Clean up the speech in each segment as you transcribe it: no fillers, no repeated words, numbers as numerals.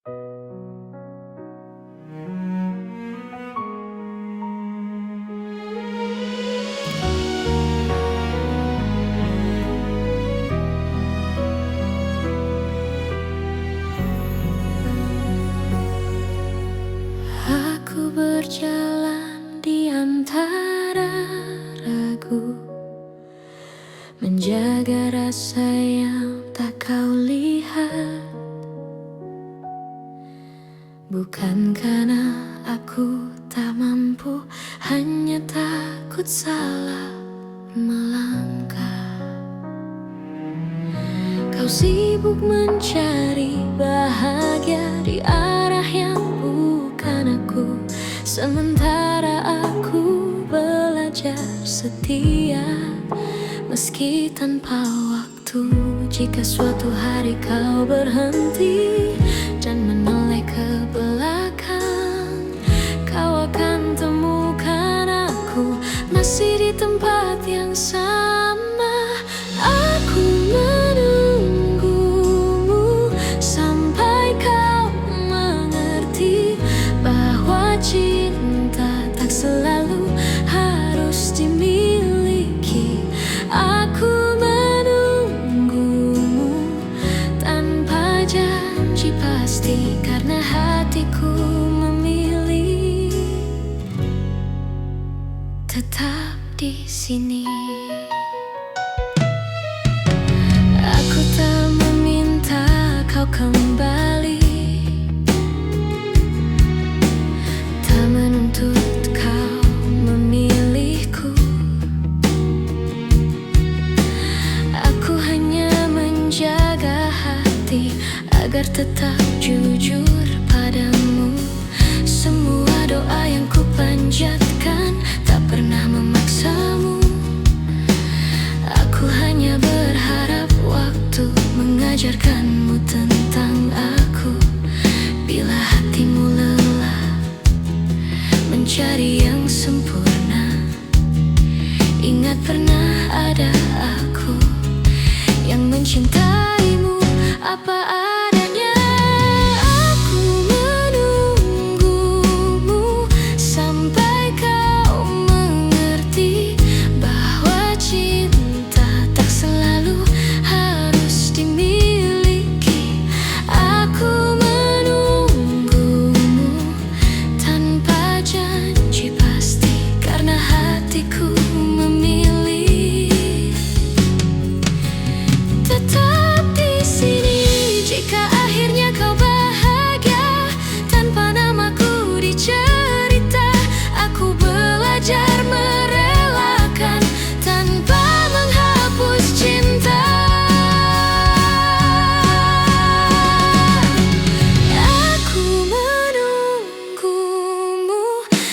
Aku berjalan di antara ragu, menjaga rasa yang tak kau lihat. Bukan karena aku tak mampu, hanya takut salah melangkah. Kau sibuk mencari bahagia di arah yang bukan aku, sementara aku belajar setia meski tanpa waktu. Jika suatu hari kau berhenti dan menoleh ke belakang, kau akan temukan aku masih di tempat yang sama. Aku menunggumu sampai kau mengerti bahwa cinta tak selalu harus dimiliki. Aku menunggumu tanpa janji pasti, karena hatiku memilih tetap di sini. Aku tak meminta kau kembali, tak menuntut kau memilihku. Aku hanya menjaga hati agar tetap jujur padamu. Semua doa yang ku panjatkan tak pernah memaksamu. Aku hanya berharap waktu mengajarkanmu tentang aku. Bila hatimu lelah mencari yang sempurna, ingat pernah ada aku yang mencintaimu apa adanya. Aku menunggumu sampai kau mengerti bahwa cinta tak selalu harus dimiliki. Aku menunggumu tanpa janji pasti, karena hatiku memilih tetap di sini. Jika akhirnya kau bahagia tanpa namaku dicerita, aku belajar merelakan tanpa menghapus cinta. Aku menunggumu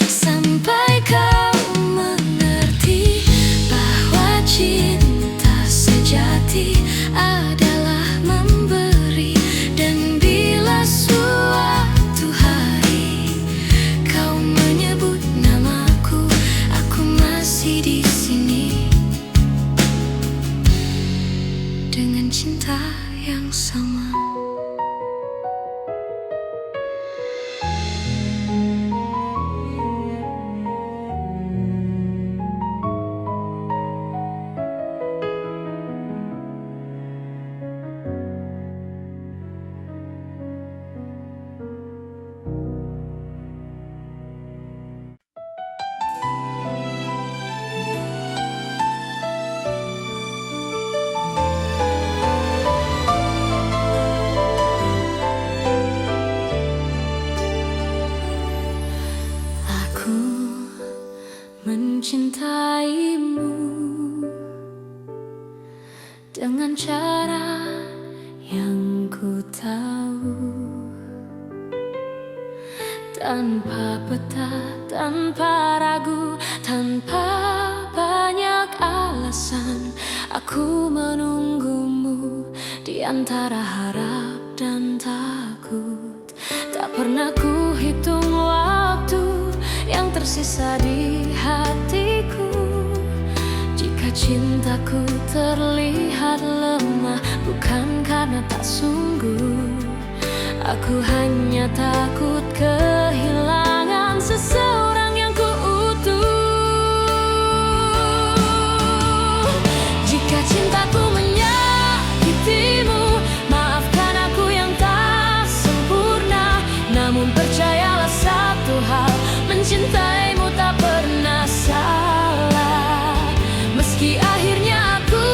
sampai kau mengerti bahwa cinta sejati adalah memberi. Dan bila suatu hari kau menyebut namaku, aku masih di sini dengan cinta yang sama. Aku mencintaimu dengan cara yang ku tahu, tanpa peta, tanpa ragu, tanpa banyak alasan. Aku menunggumu di antara harap dan takut. Tak pernah ku hitung waktu yang tersisa di hatiku. Jika cintaku terlihat lemah, bukan karena tak sungguh, Aku hanya takut kehilangan seseorang yang kuutuh. Jika cintaku menyakitimu, maafkan aku yang tak sempurna. Namun percayalah satu hal, mencintaimu tak pernah salah. Meski akhirnya aku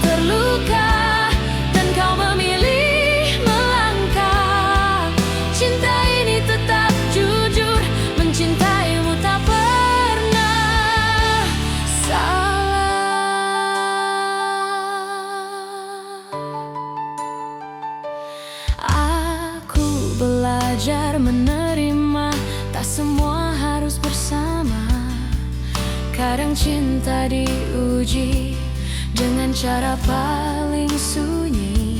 terluka dan kau memilih melangkah, cinta ini tetap jujur, mencintaimu tak pernah salah. Aku belajar menerima, tak semua harus bersama. Kadang cinta diuji dengan cara paling sunyi.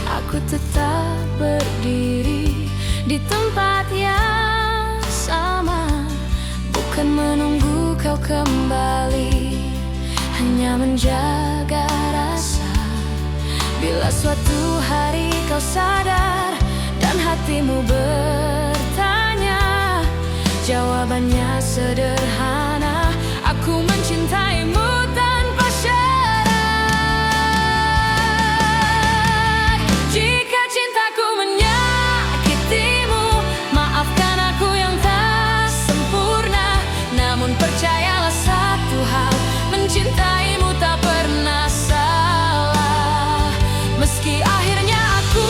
Aku tetap berdiri di tempat yang sama, bukan menunggu kau kembali, hanya menjaga rasa. Bila suatu hari kau sadar dan hatimu bertanya, jawabannya sederhana: aku mencintaimu tanpa syarat. Jika cintaku menyakitimu, maafkan aku yang tak sempurna. Namun percayalah satu hal, mencintaimu tak pernah salah. Meski akhirnya aku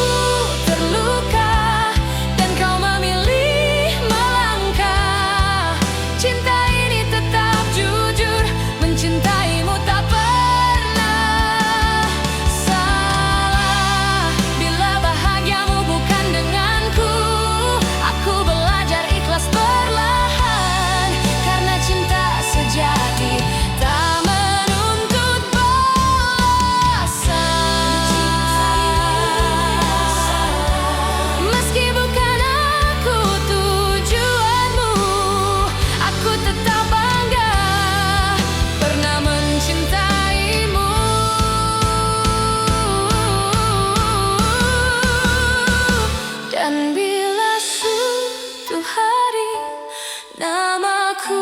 terluka dan kau memilih melangkah, cinta ini tetap jujur, mencintaimu tak pernah salah. Bila bahagiamu bukan denganku, aku belajar ikhlas perlahan, karena cinta sejati tak menuntut balasan. Meski bukan aku tujuanmu, aku tetap bangga pernah mencintaimu. Dan bila suatu hari namaku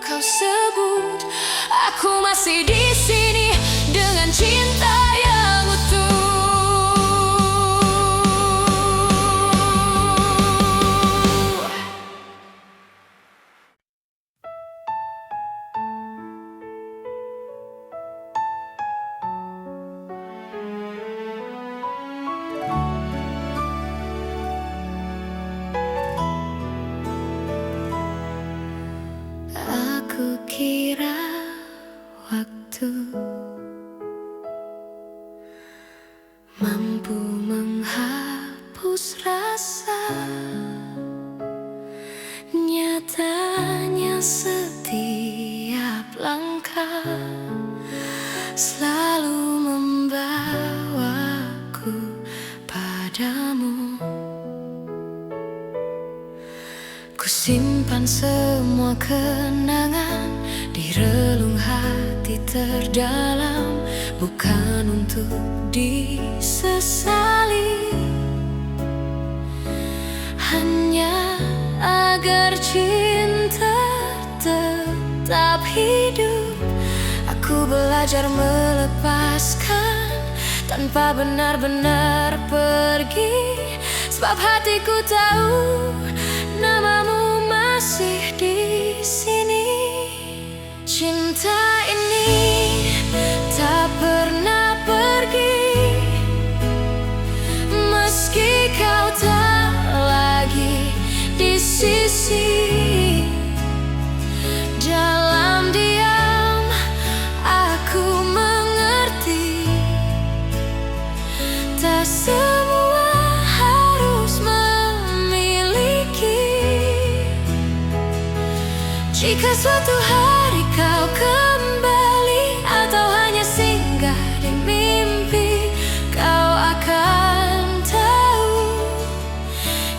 kau sebut, aku masih di sini dengan cinta yang utuh. Aku kira waktu mampu menghapus rasa, nyatanya setiap langkah selalu membawaku padamu. Ku simpan semua kenangan di relung hati terdalam, bukan untuk disesali, hanya agar cinta tetap hidup. Aku belajar melepaskan tanpa benar-benar pergi, sebab hatiku tahu namamu masih di sini. Cinta ini tak pernah pergi, meski kau tak lagi di sisi. Dalam diam aku mengerti, tak semua harus memiliki. Jika suatu hari kau kembali atau hanya singgah di mimpi, kau akan tahu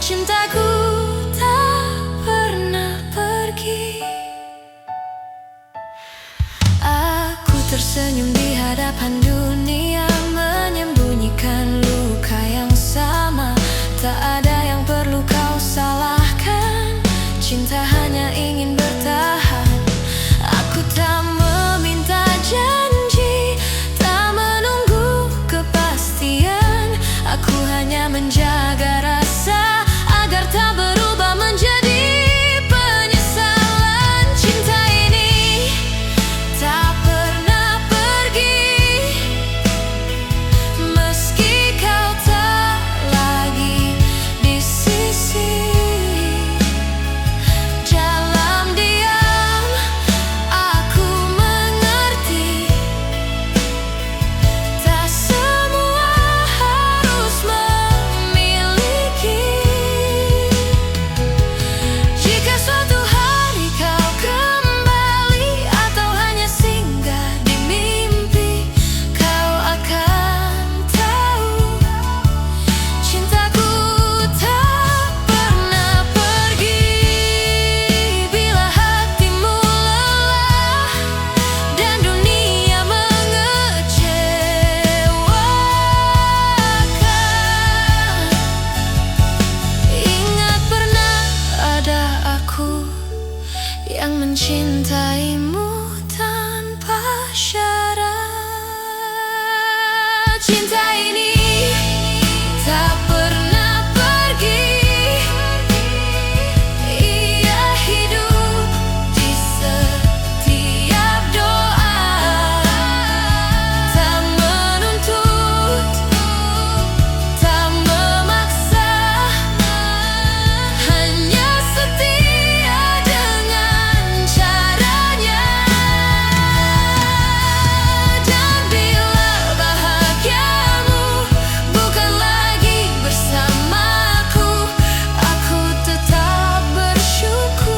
cintaku tak pernah pergi. Aku tersenyum di hadapan dunia, menyembunyikan luka yang sama. Tak ada Cinta hanya ingin bertahan. Aku tak meminta janji, tak menunggu kepastian. Aku hanya menjaga rasa agar tak berubah menjadi penyesalan. Cinta ini tak pernah pergi, meski kau tak lagi di sisi. Dalam diam aku mengerti, tak semua harus memiliki. Jika suatu hari kau kembali atau hanya singgah di mimpi, kau akan tahu cintaku tak pernah pergi. Bila hatimu lelah dan dunia mengecewakan, ingat pernah ada aku yang mencintaimu tanpa syarat. Cinta ini tak pernah pergi, ia hidup di setiap doa. Tak menuntut, tak memaksa, hanya setia dengan caranya. Dan bila bahagiamu bukan lagi bersamaku, aku tetap bersyukur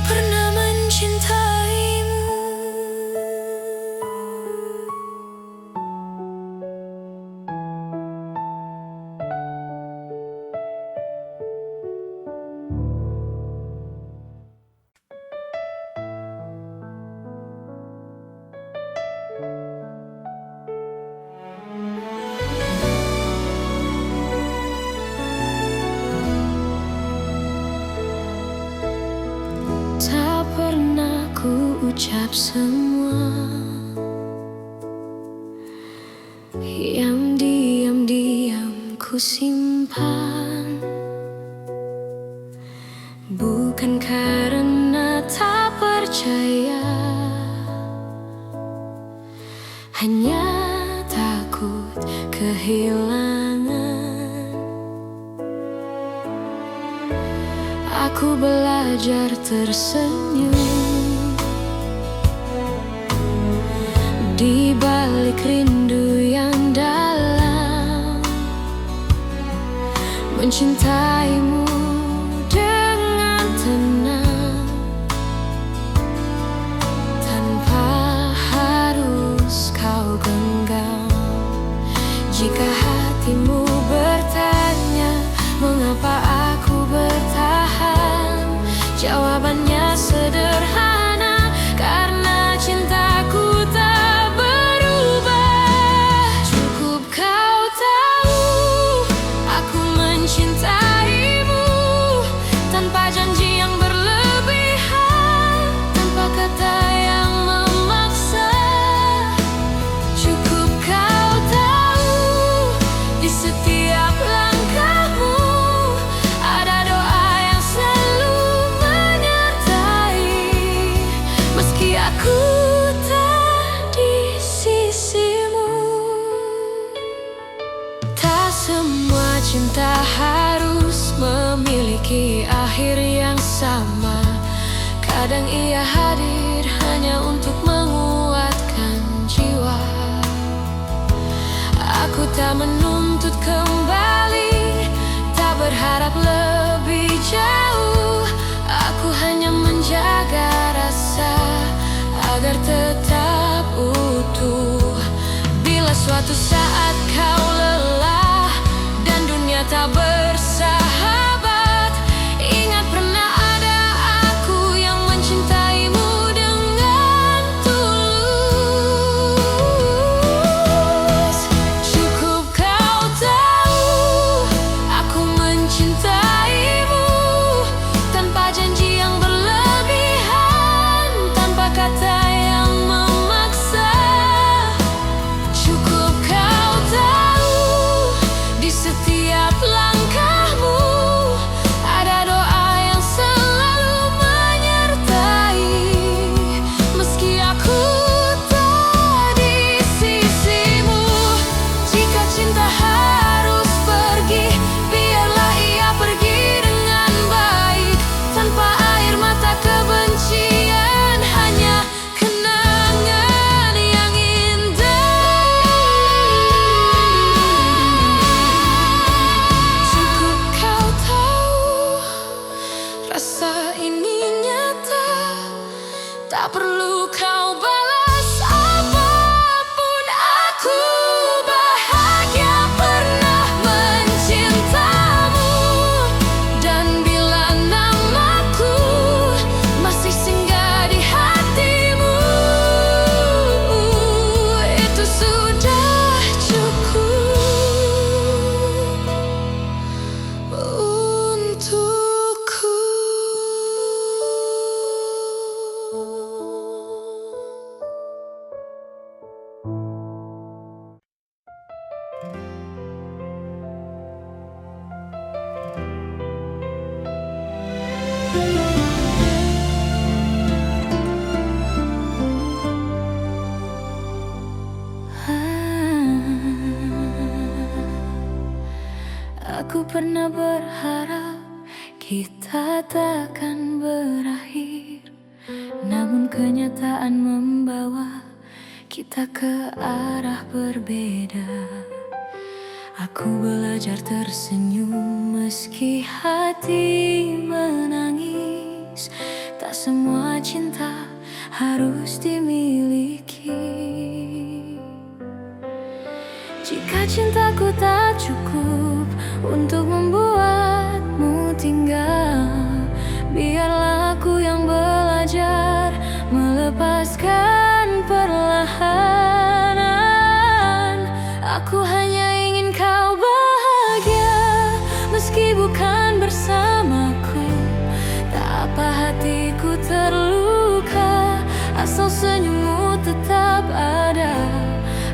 pernah mencintaimu. Tak pernah ku ucap semua yang diam-diam ku simpan, bukan karena tak percaya, hanya takut kehilangan. Aku belajar tersenyum di balik rindu yang dalam, mencintaimu dengan tenang tanpa harus kau genggam. Jika hatimu bertanya mengapa aku bertahan, jawabannya sederhana, karena cintaku tak berubah. Cukup kau tahu aku mencintaimu tanpa janji yang berlebihan, tanpa kata yang memaksa. Cukup kau tahu di setiap langkahmu ada doa yang selalu menyertai, meski aku tak di sisimu. Tak semua cinta harus memiliki akhir yang sama. Kadang ia hadir hanya untuk menguatkan jiwa. Aku tak menuntut kembali, tak berharap lebih jauh. Aku hanya menjaga rasa agar tetap utuh. Bila suatu saat kau lelah dan dunia tak bersahabat, ingat pernah ada aku yang mencintaimu dengan tulus. Cukup kau tahu aku mencintai Aku pernah berharap kita takkan berakhir, namun kenyataan membawa kita ke arah berbeda. Aku belajar tersenyum meski hati menangis. Tak semua cinta harus dimiliki. Jika cintaku tak cukup untuk membuatmu tinggal, biarlah aku yang belajar melepaskan perlahan. Aku hanya ingin kau bahagia, meski bukan bersamaku. Tak apa hatiku terluka, asal senyummu tetap ada.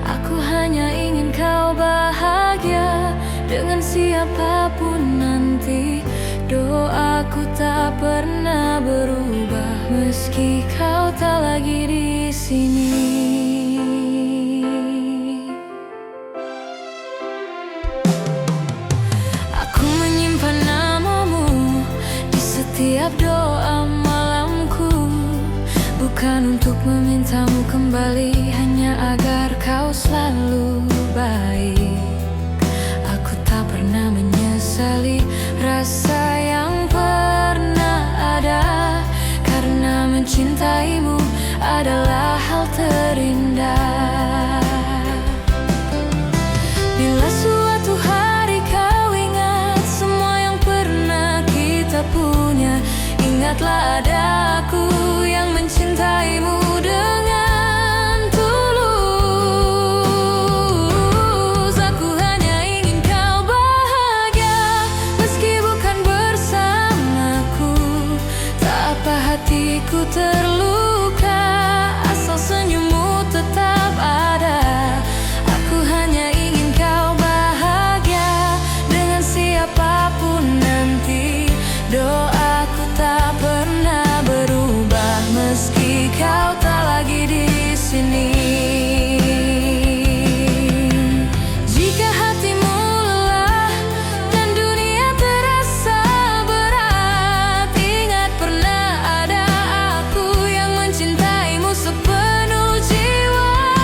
Aku hanya ingin kau bahagia dengan siapapun nanti. Doaku tak pernah berubah meski kau tak lagi di sini. Aku menyimpan namamu di setiap doa malamku, bukan untuk memintamu kembali, hanya agar kau selalu baik. Aku tak pernah menyesali rasa yang pernah ada, karena mencintaimu adalah hal terindah. Bila suatu hari kau ingat semua yang pernah kita punya, ingatlah ada aku yang mencintaimu dengan tulus. Aku hanya ingin kau bahagia, meski bukan bersamaku. Tak apa hatiku terluka, asal senyummu tetap ada. Aku hanya ingin kau bahagia dengan siapapun nanti. Doaku tak pernah berubah meski kau tak lagi di sini. Jika hatimu lelah dan dunia terasa berat, ingat pernah ada aku yang mencintaimu sepenuh jiwa.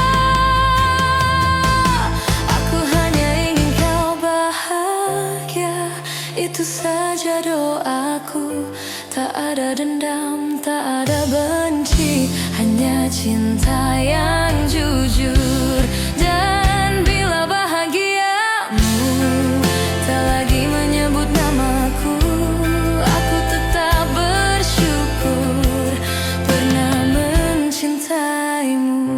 Aku hanya ingin kau bahagia, itu saja doaku. Tak ada dendam, tak ada benci, hanya cinta yang jujur. Dan bila bahagiamu tak lagi menyebut namaku, aku tetap bersyukur pernah mencintaimu.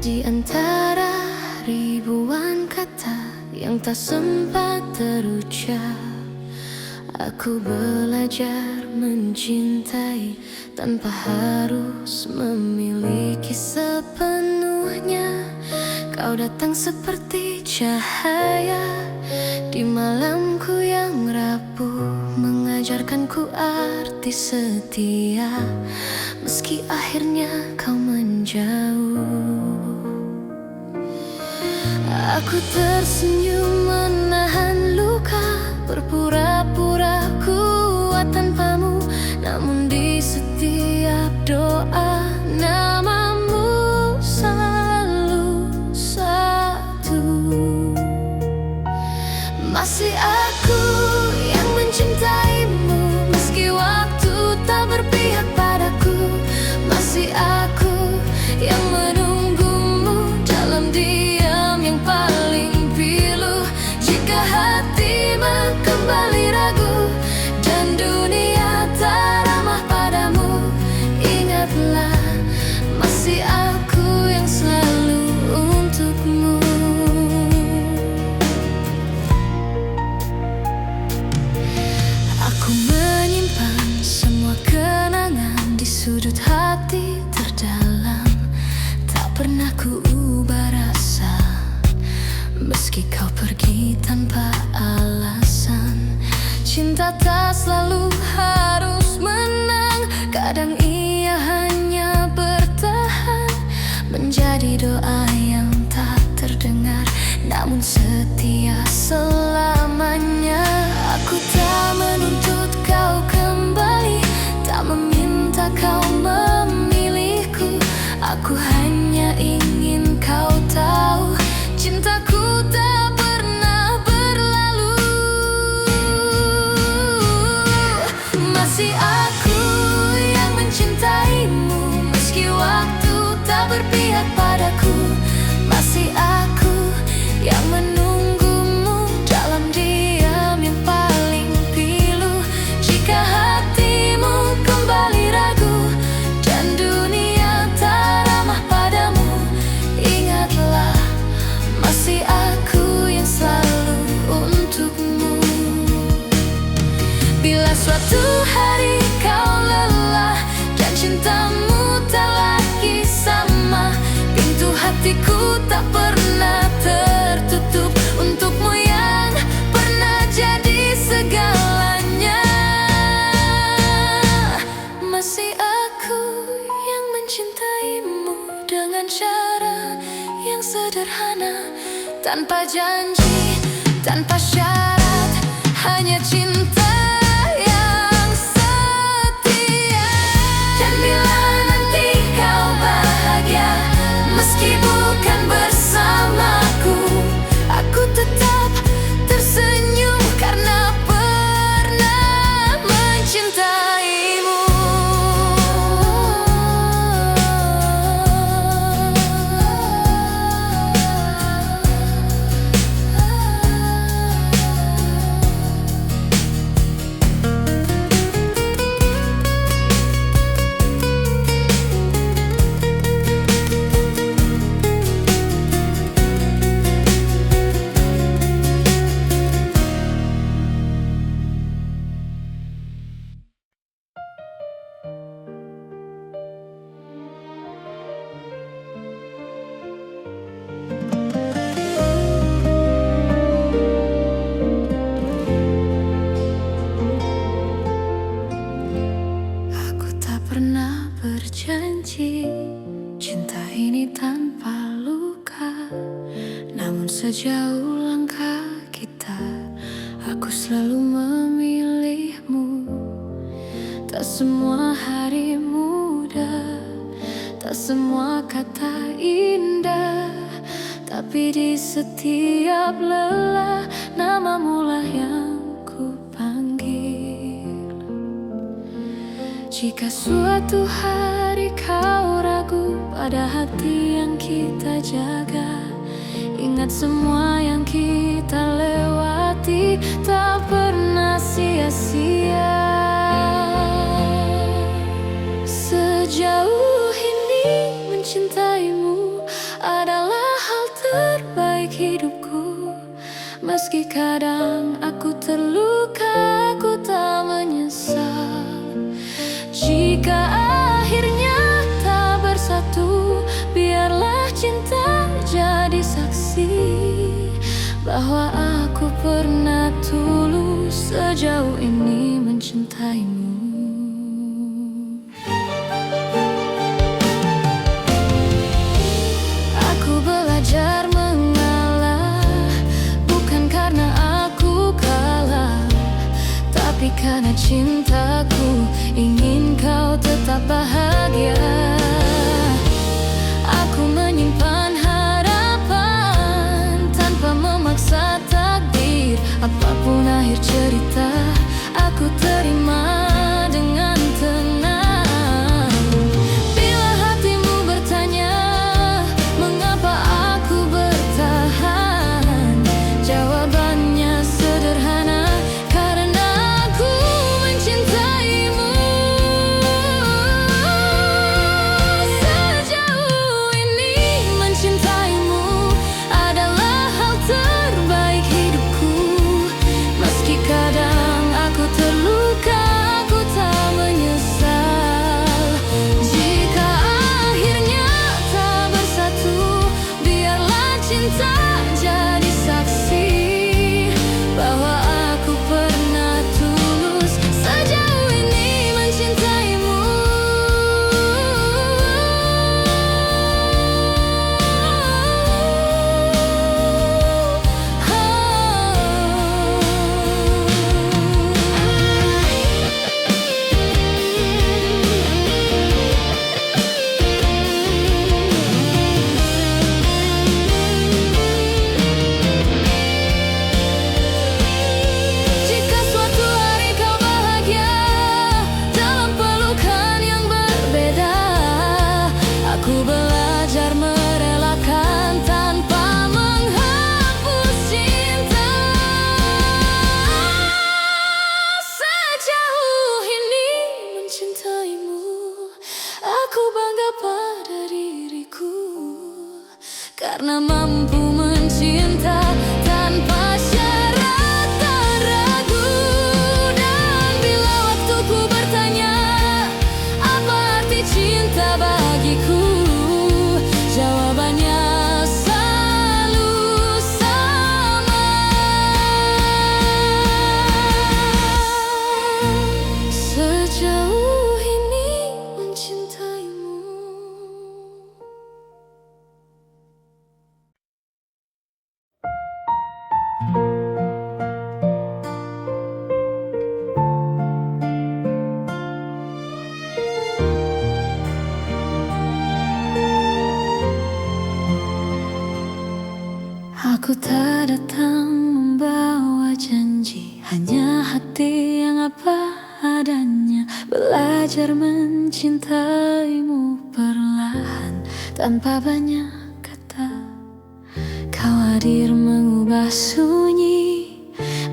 Di antara ribuan kata yang tak sempat terucap, aku belajar mencintai tanpa harus memiliki sepenuhnya. Kau datang seperti cahaya di malamku yang rapuh, mengajarkanku arti setia, meski akhirnya kau menjauh. Aku tersenyum menahan luka, berpura-pura kuat tanpamu, namun di setiap doa namamu selalu satu. Masih aku yang mencintaimu, meski waktu tak berpihak padaku. Masih aku yang menunggumu dalam diam yang paling pilu. pernah ku ubah rasa, meski kau pergi tanpa alasan. Cinta tak selalu harus menang, kadang ia hanya bertahan, menjadi doa yang tak terdengar, namun setia selamanya. Aku tak menuntut kau kembali, tak meminta kau memilihku. Aku hanya ingin kau tahu, cintaku tak pernah berlalu. Masih aku yang mencintaimu, meski waktu tak berpihak padaku. Masih aku yang menunggumu dalam diam yang paling pilu. Jika hatimu kembali ragu dan dunia tak ramah padamu, ingatlah masih aku yang selalu untukmu. Bila suatu hari kau lelah dan cintamu tak lagi sama, pintu hatiku tak pernah tertutup untukmu yang pernah jadi segalanya. Masih aku yang mencintaimu dengan cara yang sederhana, tanpa janji, tanpa syarat, hanya cinta yang setia. Dan bila nanti kau bahagia, meski bukan bersamaku, aku tetap tersenyum karena pernah mencintaimu. Pernah berjanji cinta ini tanpa luka, namun sejauh langkah kita, aku selalu memilihmu. Tak semua hari mudah, tak semua kata indah, tapi di setiap lelah namamu lah yang ku panggil. Jika suatu hari kau ragu pada hati yang kita jaga, ingat semua yang kita lewati tak pernah sia-sia. Sejauh ini mencintaimu adalah hal terbaik hidupku. Meski kadang aku terluka, aku tak menyesal. Jika akhirnya tak bersatu, biarlah cinta jadi saksi bahwa aku pernah tulus sejauh ini mencintaimu. Aku belajar mengalah, bukan karena aku kalah, tapi karena cintaku ingin kau tetap bahagia. Aku menyimpan harapan tanpa memaksa takdir. Apapun akhir cerita, aku terima dengan tenang. Bila hatimu bertanya mengapa aku bertahan, jawabannya sederhana, karena aku mencintaimu. Sejauh ini mencintaimu adalah hal terbaik hidupku. Meski kadang aku terluka, karena mampu mencinta tanpa syarat dan ragu. Dan bila waktuku bertanya apa arti cinta bagiku, jawabannya selalu sama. Sejauh ini mencintaimu. Aku tak datang membawa janji, hanya hati yang apa adanya. Belajar mencintaimu perlahan tanpa banyak kata. Kau hadir mengubah sunyi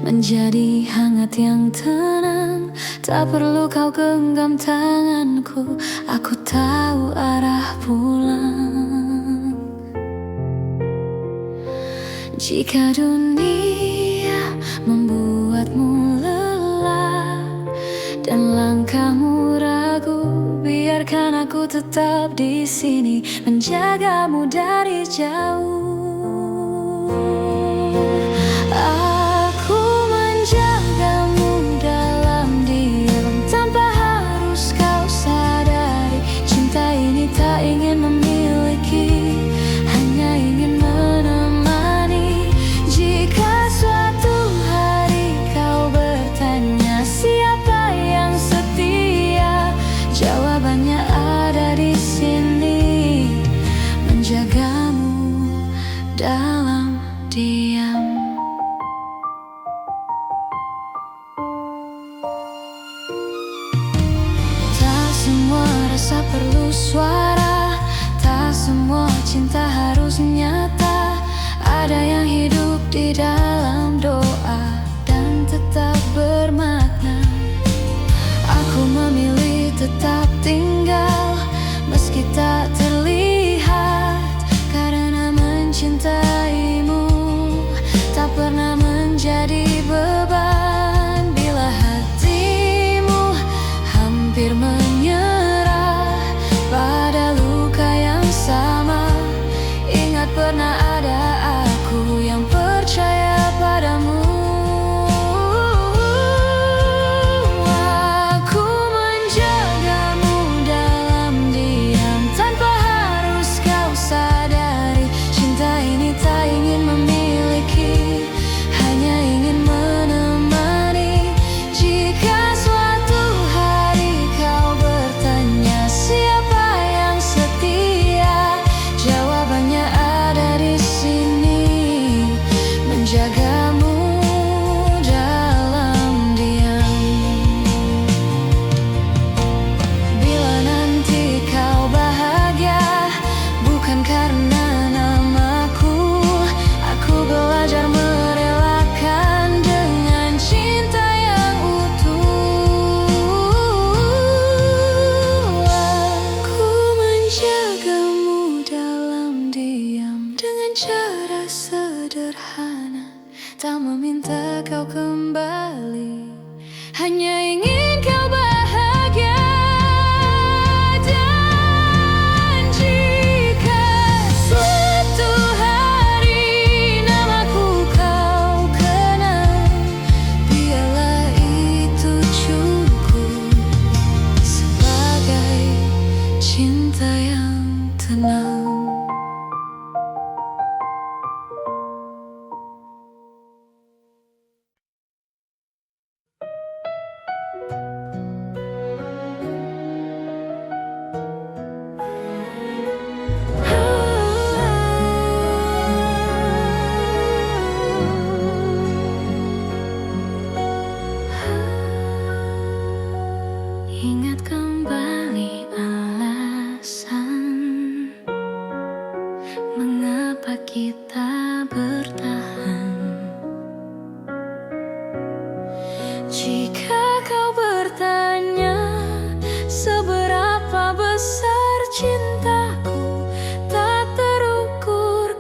menjadi hangat yang tenang. Tak perlu kau genggam tanganku, aku tahu arah pulang. Jika dunia membuatmu lelah dan langkahmu ragu, biarkan aku tetap di sini menjagamu dari jauh. Aku menjagamu dalam diam tanpa harus kau sadari. Cinta ini tak ingin memiliki, hanya ingin menemani. Jika suatu hari kau bertanya siapa yang setia, jawabannya ada di sini, menjagamu dalam diam. Tak semua rasa perlu suara, tak semua cinta harus nyata. Ada yang hidup di dalam doa dan tetap bermakna. Aku memilih tetap tinggal meski tak terlihat, karena mencintaimu tak pernah menjadi beban. Bila hatimu hampir menyerah pada luka yang sama, ingat pernah ada aku yang percaya padamu. Aku menjagamu dalam diam tanpa harus kau sadari. Cinta ini tak ingin memiliki, hanya ingin menemani. Jika suatu hari kau bertanya siapa yang setia, jawabannya ada di sini, menjagamu dalam diam. Bila nanti kau bahagia bukan karena namaku, aku belajar merelakan dengan cinta yang utuh. Aku menjagamu dalam diam dengan cara sederhana, tak meminta kau kembali, hanya ingin kau bahagia. Dan jika suatu hari namaku kau kenal, biarlah itu cukup sebagai cinta yang tenang. Ingat kembali alasan mengapa kita bertahan. Jika kau bertanya seberapa besar cintaku, tak terukur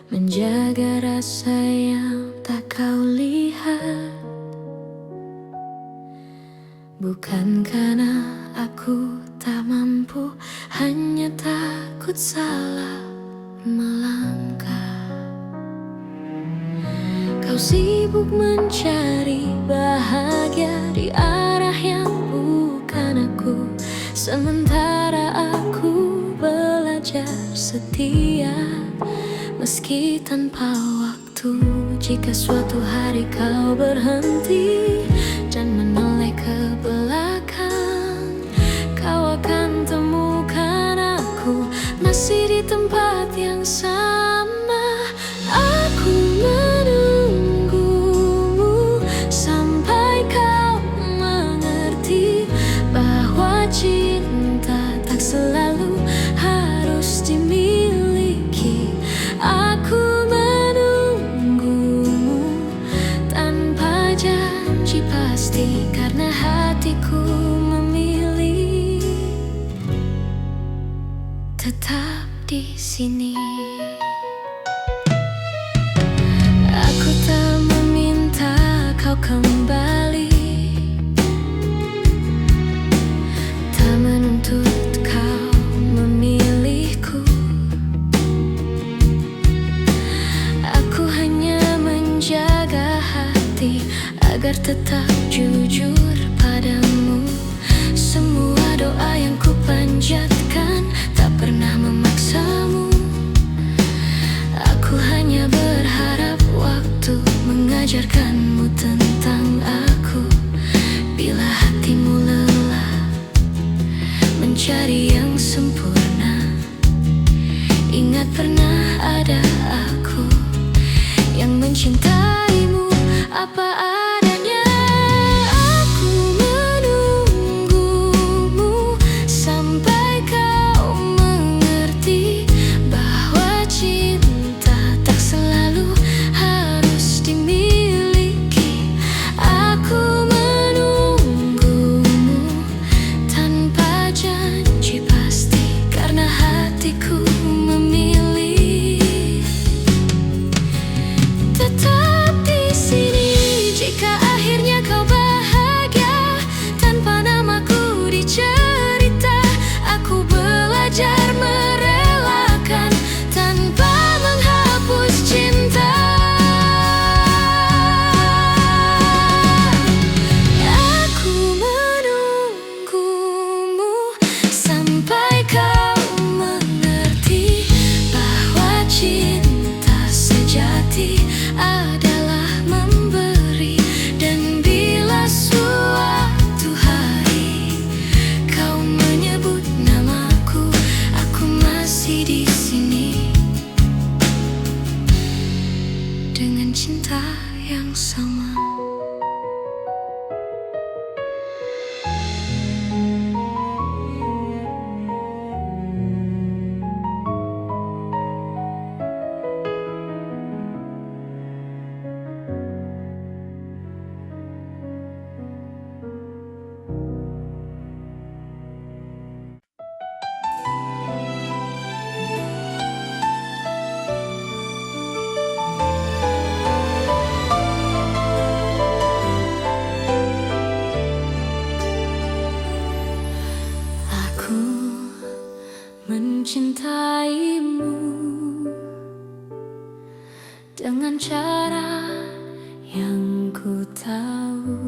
menjaga rasa yang tak kau lihat. Bukan karena aku tak mampu, hanya takut salah melangkah. Kau sibuk mencari bahagia di arah yang bukan aku, sementara aku belajar setia meski tanpa waktu. Jika suatu hari kau berhenti dan menoleh ke belakang, kau akan temukan aku masih di tempat yang sama. Aku menunggumu sampai kau mengerti bahwa cinta tak selalu harus dimiliki. Aku menunggumu tanpa janji pasti, karena hatiku memilih tetap di sini. Aku tak meminta kau kembali, tak menuntut kau memilihku. Aku hanya menjaga hati agar tetap jujur padamu. Semua doa yang ku panjatkan tak pernah memaksamu. Aku hanya berharap waktu mengajarkanmu tentang aku. Bila hatimu lelah mencari yang sempurna, ingat pernah ada aku yang mencintaimu apa adanya. Aku menunggumu sampai kau mengerti bahwa cinta tak selalu harus dimiliki. Aku menunggumu tanpa janji pasti, karena hatiku memilih tetap di sini. Jika akhirnya kau bahagia tanpa namaku dicerita, aku belajar merelakan tanpa menghapus cinta. Aku menunggumu sampai kau mengerti bahwa cinta sejati adalah memberi. Dan bila suatu hari kau menyebut namaku, aku masih di sini dengan cinta yang sama. Aku mencintaimu dengan cara yang ku tahu,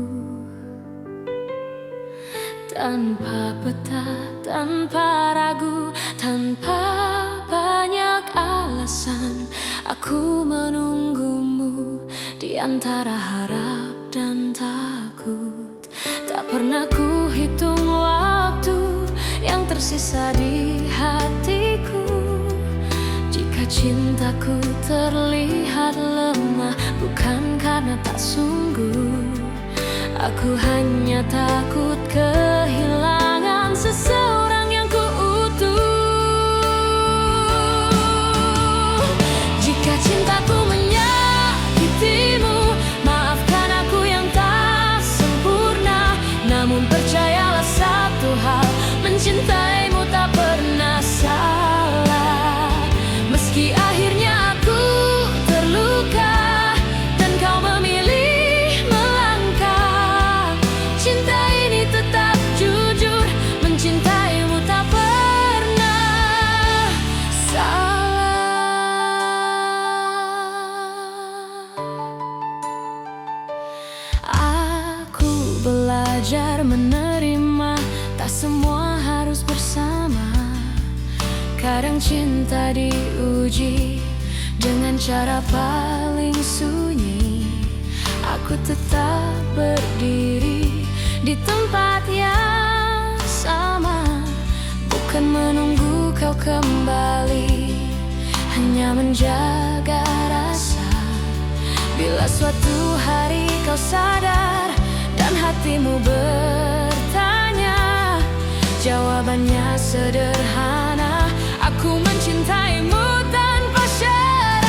tanpa peta, tanpa ragu, tanpa banyak alasan. Aku menunggumu di antara harap dan takut. Tak pernah ku hitung waktu yang tersisa di hatiku. Jika cintaku terlihat lemah, bukan karena tak sungguh. Aku hanya takut kehilangan seseorang yang ku utuh. Jika cintaku menyakitimu, maafkan aku yang tak sempurna. Namun percayalah satu hal, mencintaimu tak pernah salah. Meski akhirnya aku Kadang cinta diuji dengan cara paling sunyi. Aku tetap berdiri di tempat yang sama, bukan menunggu kau kembali, hanya menjaga rasa. Bila suatu hari kau sadar dan hatimu bertanya, jawabannya sederhana: aku mencintaimu tanpa syarat.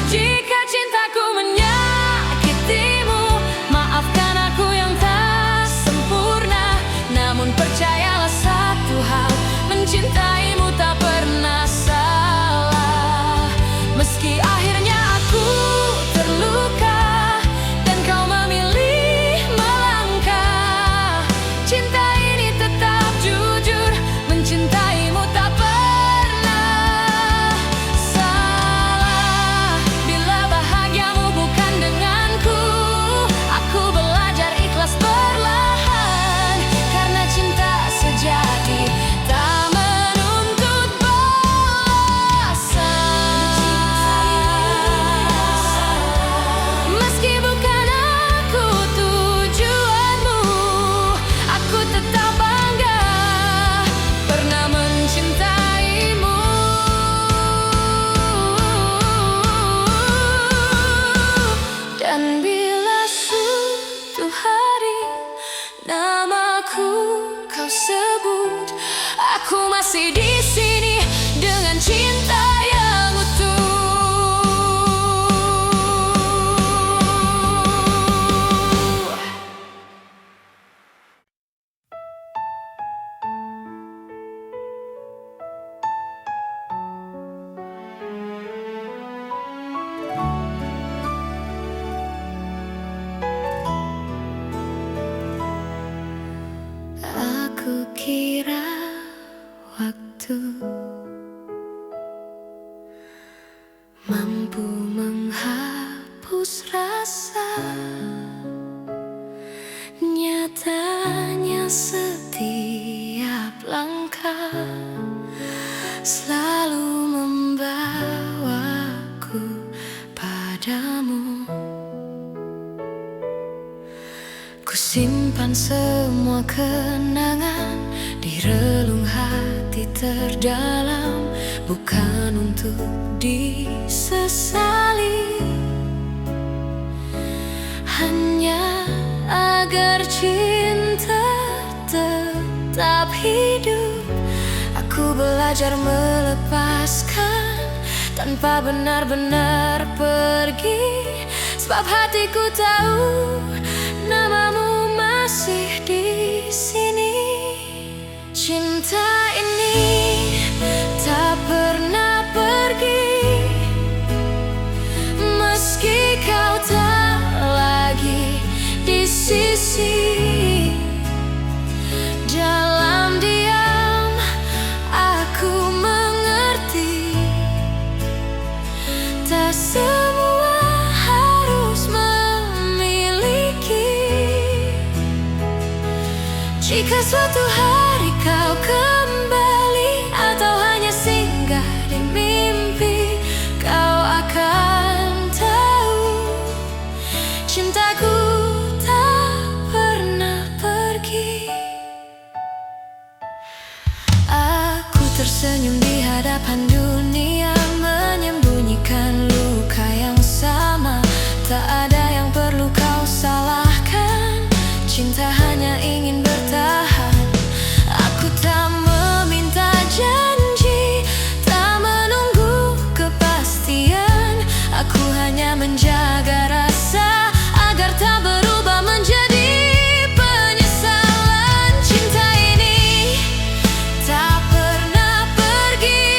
Jika cintaku menyakitimu, maafkan aku yang tak sempurna. Namun percayalah satu hal, mencintaimu tak pernah salah. Meski akhirnya aku terluka dan kau memilih melangkah, cinta ini tetap jujur, mencintaimu tak pernah salah. Bila bahagiamu bukan denganku, aku belajar ikhlas perlahan, karena cinta sejati tak menuntut balasan. Meski bukan aku tujuanmu, aku tetap bangga pernah mencintaimu. Dan bila suatu hari namaku kau sebut, aku masih di sini dengan cinta yang utuh. Aku kira waktu mampu menghapus rasa, nyatanya setiap langkah selalu membawaku padamu. Ku simpan semua kenangan di relung hati terdalam, bukan untuk disesali, hanya agar cinta tetap hidup. Aku belajar melepaskan tanpa benar-benar pergi, sebab hatiku tahu namamu masih di sini. Cinta ini tak pernah pergi, meski kau tak lagi di sisi. Dalam diam aku mengerti, tak semua harus memiliki. Jika suatu hari kau kembali atau hanya singgah di mimpi, kau akan tahu cintaku tak pernah pergi. Aku tersenyum di hadapan dunia, menyembunyikan luka yang sama. Tak ada yang perlu kau salahkan, cinta hanya ingin bertahan. Aku tak meminta janji, tak menunggu kepastian. Aku hanya menjaga rasa agar tak berubah menjadi penyesalan. Cinta ini tak pernah pergi,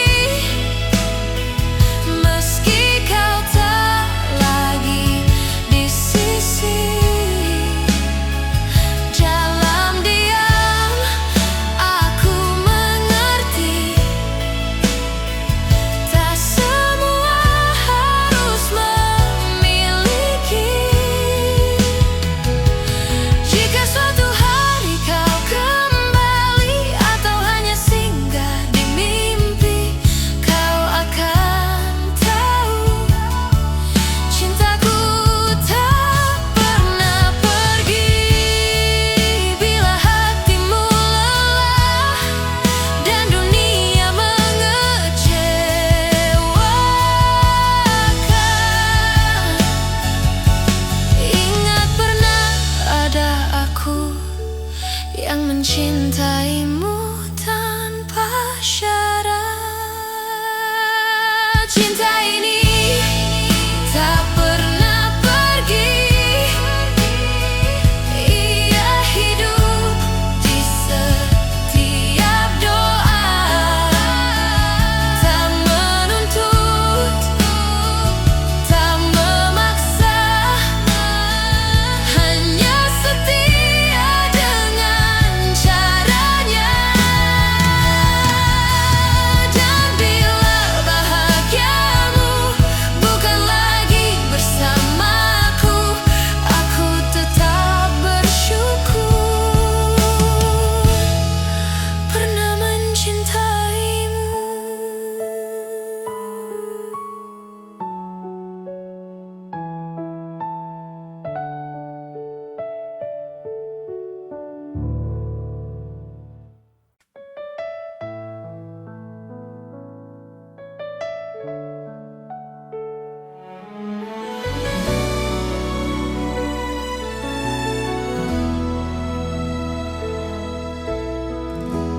cinta ini tak pernah pergi. Ia hidup di setiap doa, tak menuntut, tak memaksa, hanya setia dengan caranya. Dan bila bahagiamu bukan lagi bersamaku, aku tetap bersyukur pernah mencintaimu.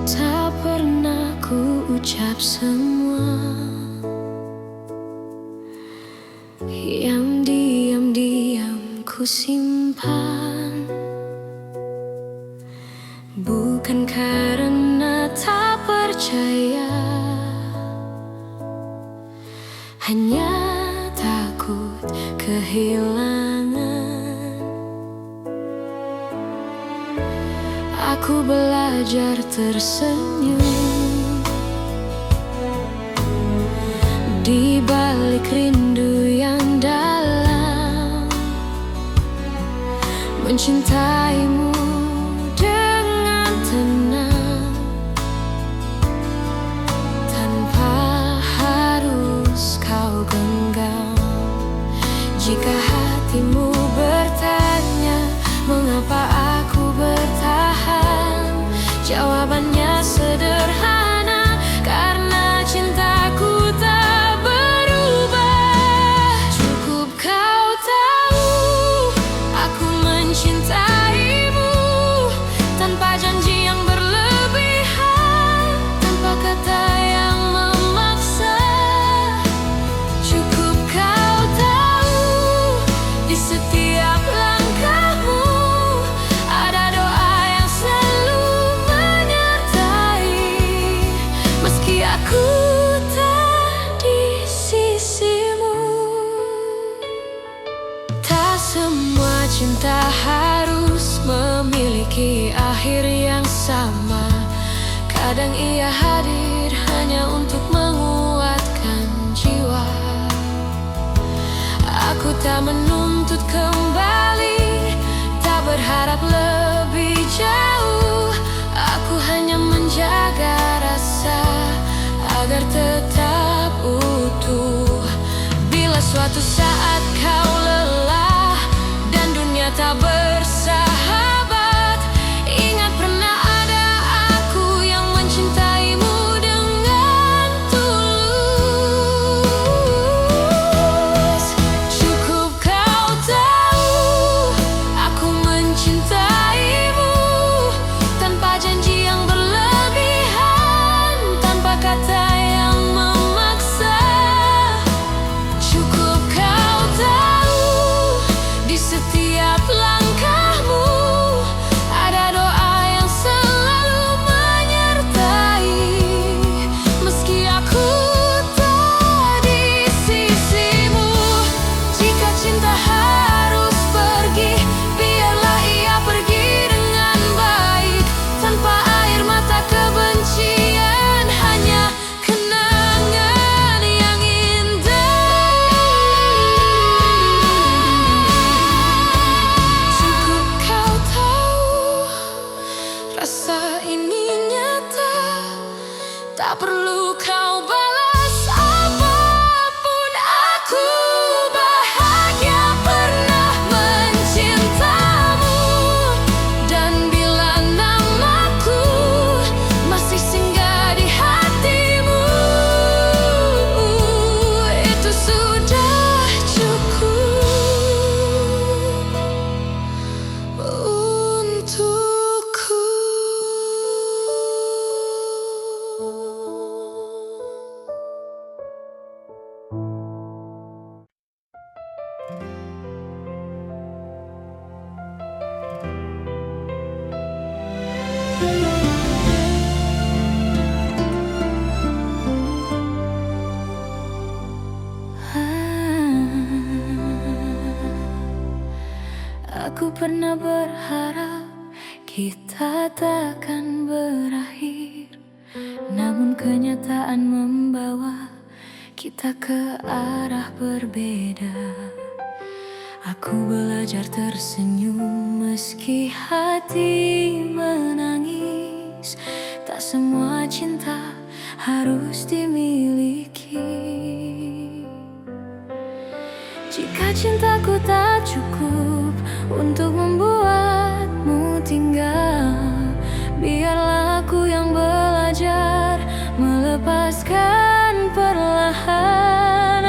Tak pernah ku ucap semua yang diam-diam ku simpan, bukan karena tak percaya, hanya takut kehilangan. Aku belajar tersenyum di balik rindu yang dalam, mencintaimu dengan tenang, tanpa harus kau genggam. Jika hatimu bertanya mengapa aku bertahan, jawabannya sederhana, karena cintaku tak berubah. Cukup kau tahu aku mencintaimu, tanpa janji yang berlebihan, tanpa kata yang memaksa. Cukup kau tahu di setiap langkahmu ada doa yang selalu menyertai, meski aku tak di sisimu. Tak semua cinta harus memiliki akhir yang sama. Kadang ia hadir hanya untuk menguatkan jiwa. Aku tak menuntut kembali, tak berharap lebih jauh. Aku hanya menjaga rasa agar tetap utuh. Bila suatu saat kau lelah dan dunia tak bersahabat, ingat pernah ada aku yang mencintaimu dengan tulus. Cukup kau tahu aku mencintaimu, tanpa janji yang berlebihan, tanpa kata yang memaksa. Cukup kau tahu di setiap langkahmu ada doa yang selalu menyertai, meski aku tak di sisimu. Jika cinta harus pergi, biarlah ia pergi dengan baik, tanpa air mata kebencian, hanya kenangan yang indah. Cukup kau tahu rasa ini nyata, tak perlu kau balas apapun. Aku bahagia pernah mencintamu, dan bila namaku masih singgah di hatimu, itu sudah cukup untukku. pernah berharap kita takkan berakhir, namun kenyataan membawa kita ke arah berbeda. Aku belajar tersenyum meski hati menangis. Tak semua cinta harus dimiliki. Jika cintaku tak cukup untuk membuatmu tinggal, biarlah aku yang belajar melepaskan perlahan.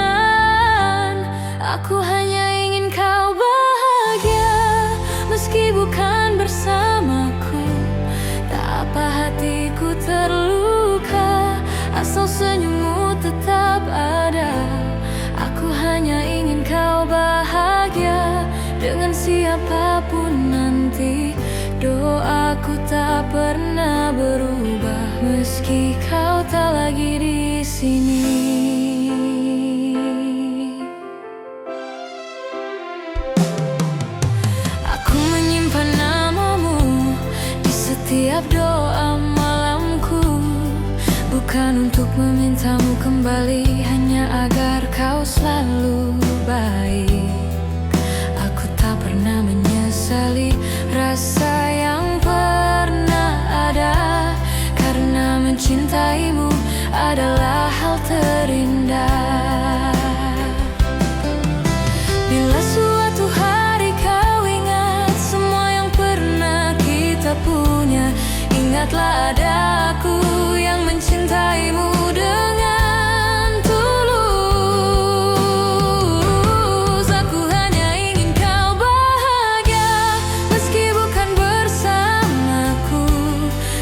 Aku hanya ingin kau bahagia, meski bukan bersamaku. Tak apa hatiku terluka, asal senyummu tetap ada. Aku hanya ingin kau bahagia dengan siapapun nanti. Doaku tak pernah berubah meski kau tak lagi di sini. Aku menyimpan namamu di setiap doa malamku, bukan untuk memintamu kembali, hanya agar kau selalu baik. Aku tak pernah menyesali rasa yang pernah ada, karena mencintaimu adalah hal terindah. Bila suatu hari kau ingat semua yang pernah kita punya, ingatlah ada aku yang mencintaimu dengan tulus. Aku hanya ingin kau bahagia, meski bukan bersamaku.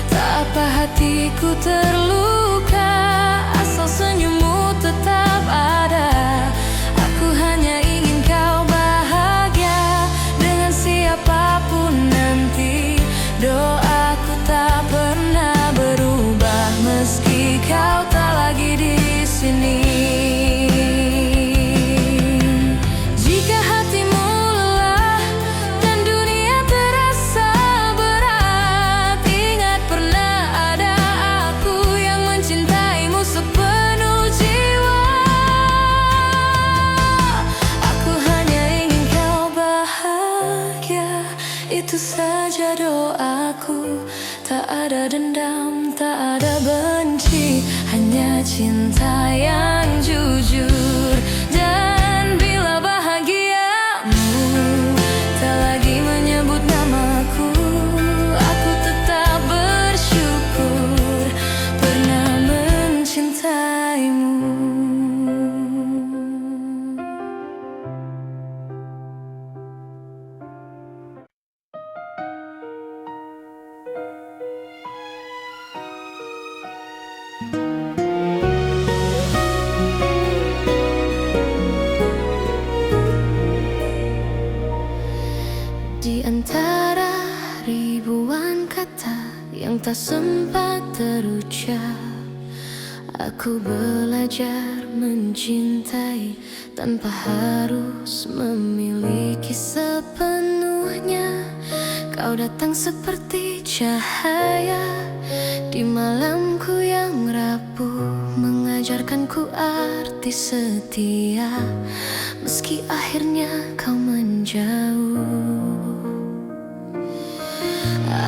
Tak apa hatiku terluka, asal senyummu tetap ada. Aku hanya ingin kau bahagia dengan siapapun nanti. Doaku tak pernah berubah meski kau tak lagi di sini. Jika hatimu lelah dan dunia terasa berat, ingat pernah ada aku yang mencintaimu sepenuh jiwa. Aku hanya ingin kau bahagia, itu saja doaku. Tak ada dendam, tak ada benci, hanya cinta yang jujur. Dan bila bahagiamu tak lagi menyebut namaku, aku tetap bersyukur pernah mencintaimu. Di antara ribuan kata yang tak sempat terucap, aku belajar mencintai tanpa harus memiliki sepenuhnya. Kau datang seperti cahaya di malamku yang rapuh, mengajarkanku arti setia, meski akhirnya kau menjauh.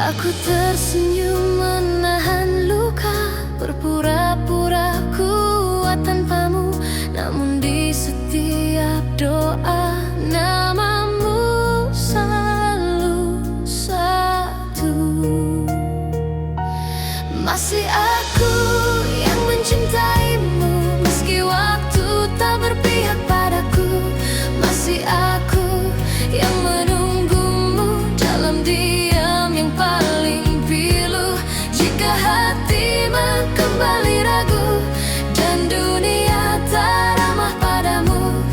Aku tersenyum menahan luka, berpura-pura kuat tanpamu, namun di setiap doa namamu selalu satu. Masih aku yang mencintaimu, meski waktu tak berpihak padaku. Masih aku yang menunggumu dalam diam yang paling pilu. Jika hati kembali ragu dan dunia tak ramah padamu,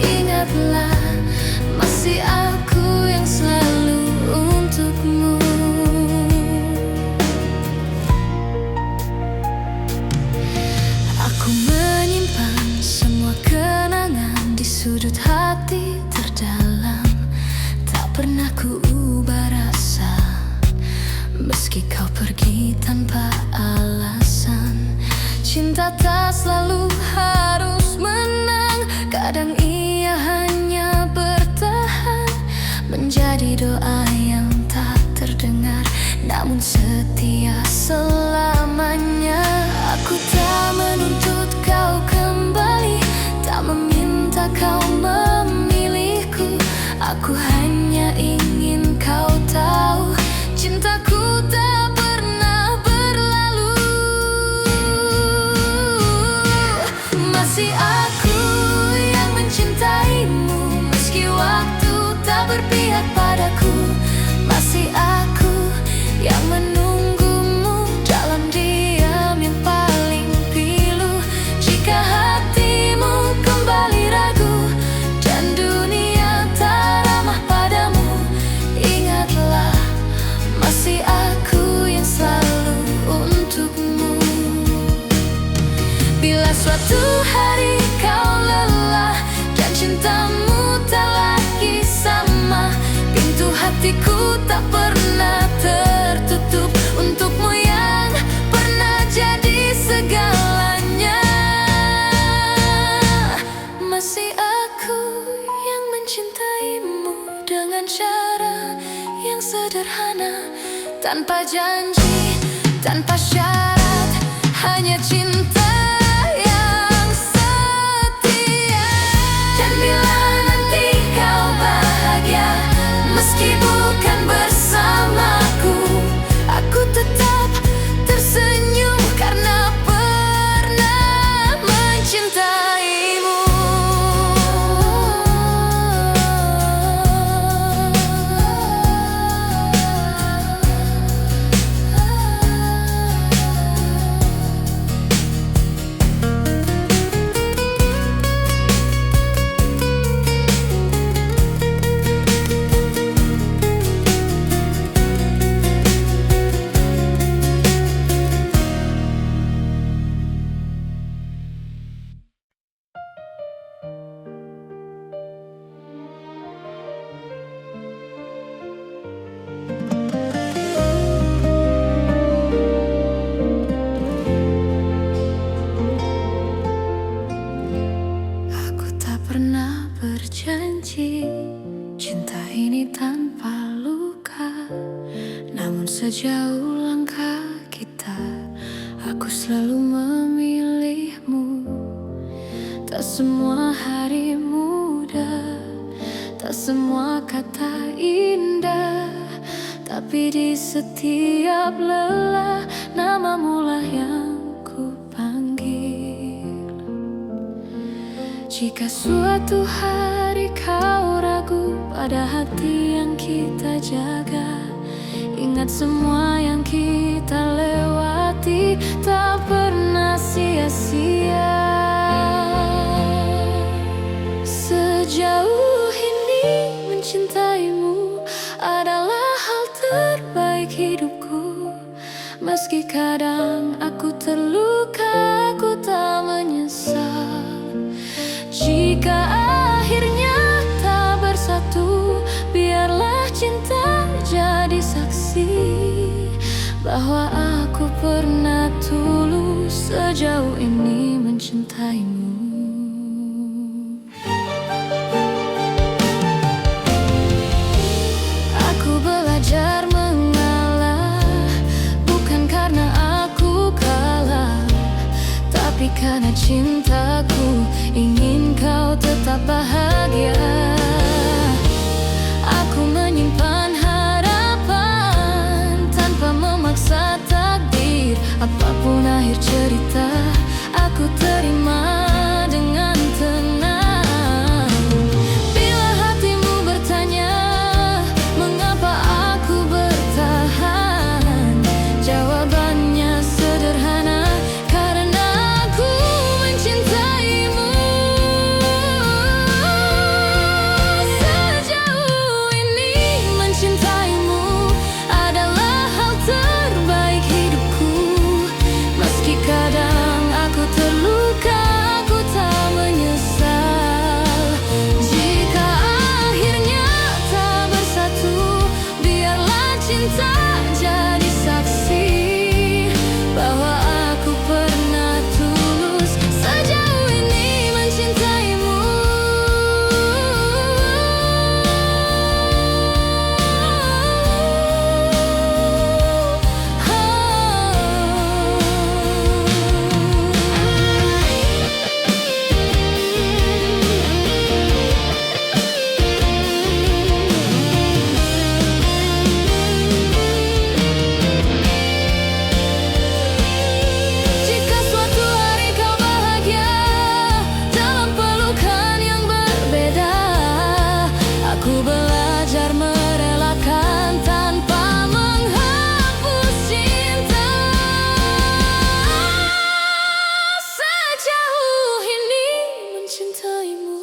ingatlah masih aku yang selalu untukmu. Aku menyimpan semua kenangan di sudut hati terdalam, tak pernah ku ini tanpa alasan. Cinta tak selalu harus menang. Kadang ia hanya bertahan, menjadi doa yang tak terdengar, namun setia selamanya. Aku tak menuntut kau kembali, tak meminta kau memilihku. Aku hanya ingin kau tahu, cintaku tak pernah berlalu. Masih aku yang mencintaimu, meski waktu tak berpihak padaku. Masih aku yang menunggumu dalam diam yang paling pilu. Jika hatimu kembali ragu dan dunia tak ramah padamu, ingatlah masih aku yang selalu untukmu. Bila suatu hari kau lelah dan cintamu tak lagi sama, pintu hatiku tak pernah tertutup untukmu yang pernah jadi segalanya. Masih aku yang mencintaimu dengan cara yang sederhana, tanpa janji, tanpa syarat, hanya cinta yang setia. Dan bila nanti kau bahagia, meski bukan bersamaku, aku tetap tersenyum karena pernah mencintaimu. Pernah berjanji cinta ini tanpa luka, namun sejauh langkah kita, aku selalu memilihmu. Tak semua hari mudah, tak semua kata indah, tapi di setiap lelah namamu lah yang ku panggil. Jika suatu hari kau ragu pada hati yang kita jaga, ingat semua yang kita lewati tak pernah sia-sia. Sejauh ini mencintaimu adalah hal terbaik hidupku. Meski kadang aku terluka, aku tak menyesal. Jika akhirnya tak bersatu, biarlah cinta jadi saksi bahwa aku pernah tulus sejauh ini mencintaimu. Aku belajar mengalah, bukan karena aku kalah, tapi karena cintaku ingin kau tetap bahagia. Aku menyimpan harapan tanpa memaksa takdir. Apapun akhir cerita, aku terima dengan tenang. Bila hatimu bertanya mengapa aku bertahan, jawabannya sederhana, karena aku mencintaimu. Sejauh ini mencintaimu adalah hal terbaik hidupku. Meski kadang Sejauh ini mencintaimu,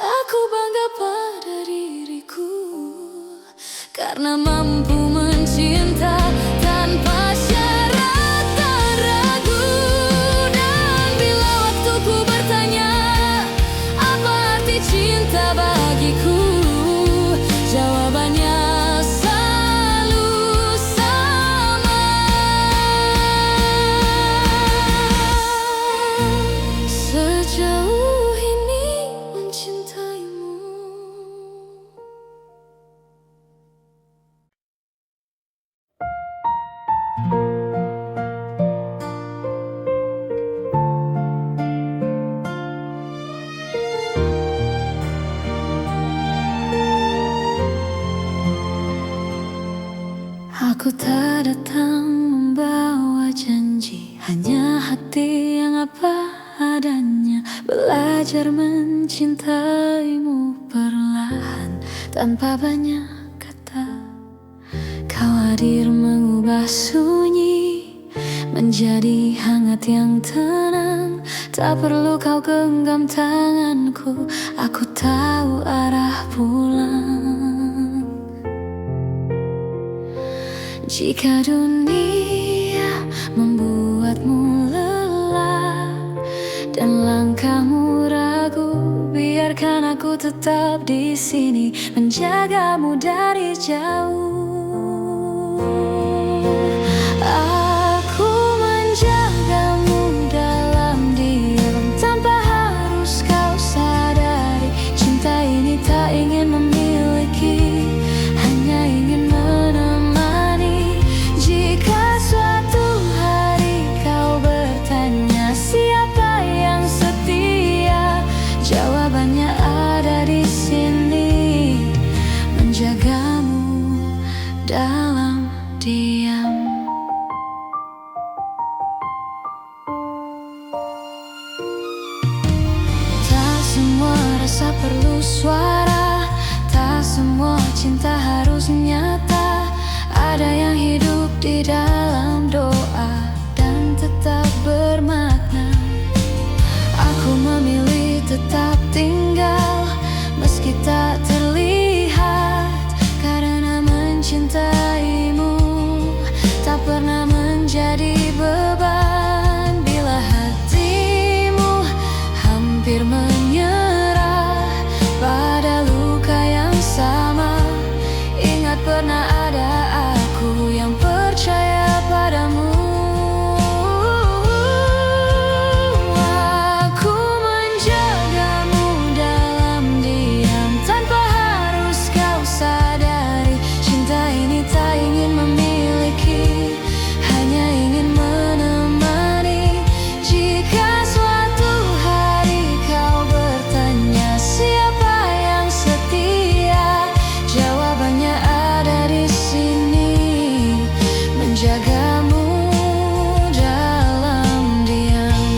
aku bangga pada diriku, karena mampu mencinta tanpa syarat dan ragu. Dan bila waktuku bertanya, apa arti cinta bagiku? Jawabannya selalu sama. Sejauh ini mencintaimu. Aku tak datang membawa janji, hanya hati yang apa adanya. Belajar mencintaimu perlahan, tanpa banyak kata. Kau hadir mengubah sunyi menjadi hangat yang tenang. Tak perlu kau genggam tanganku, aku tahu arah pulang. Jika dunia membuatmu lelah dan langkahmu ragu, biarkan aku tetap di sini menjagamu dari jauh. Aku menjagamu dalam diam, tanpa harus kau sadari. Cinta ini tak ingin memiliki, hanya ingin menemani. Jika suatu hari kau bertanya siapa yang setia, jawabannya ada di sini, menjagamu dalam diam. Tak semua rasa perlu suara, tak semua cinta harus nyata. Ada yang hidup di dalam doa dan tetap bermakna. Aku memilih tetap tinggal meski tak terlihat, karena mencintaimu tak pernah menjadi beban. Bila hatimu hampir menyerah pada luka yang sama, ingat pernah ada aku yang percaya padamu. Aku menjagamu dalam diam, tanpa harus kau sadari. Cinta ini tak ingin memiliki, hanya ingin menemani. Jika suatu hari kau bertanya siapa yang setia, jawabannya ada di sini, menjagamu dalam diam.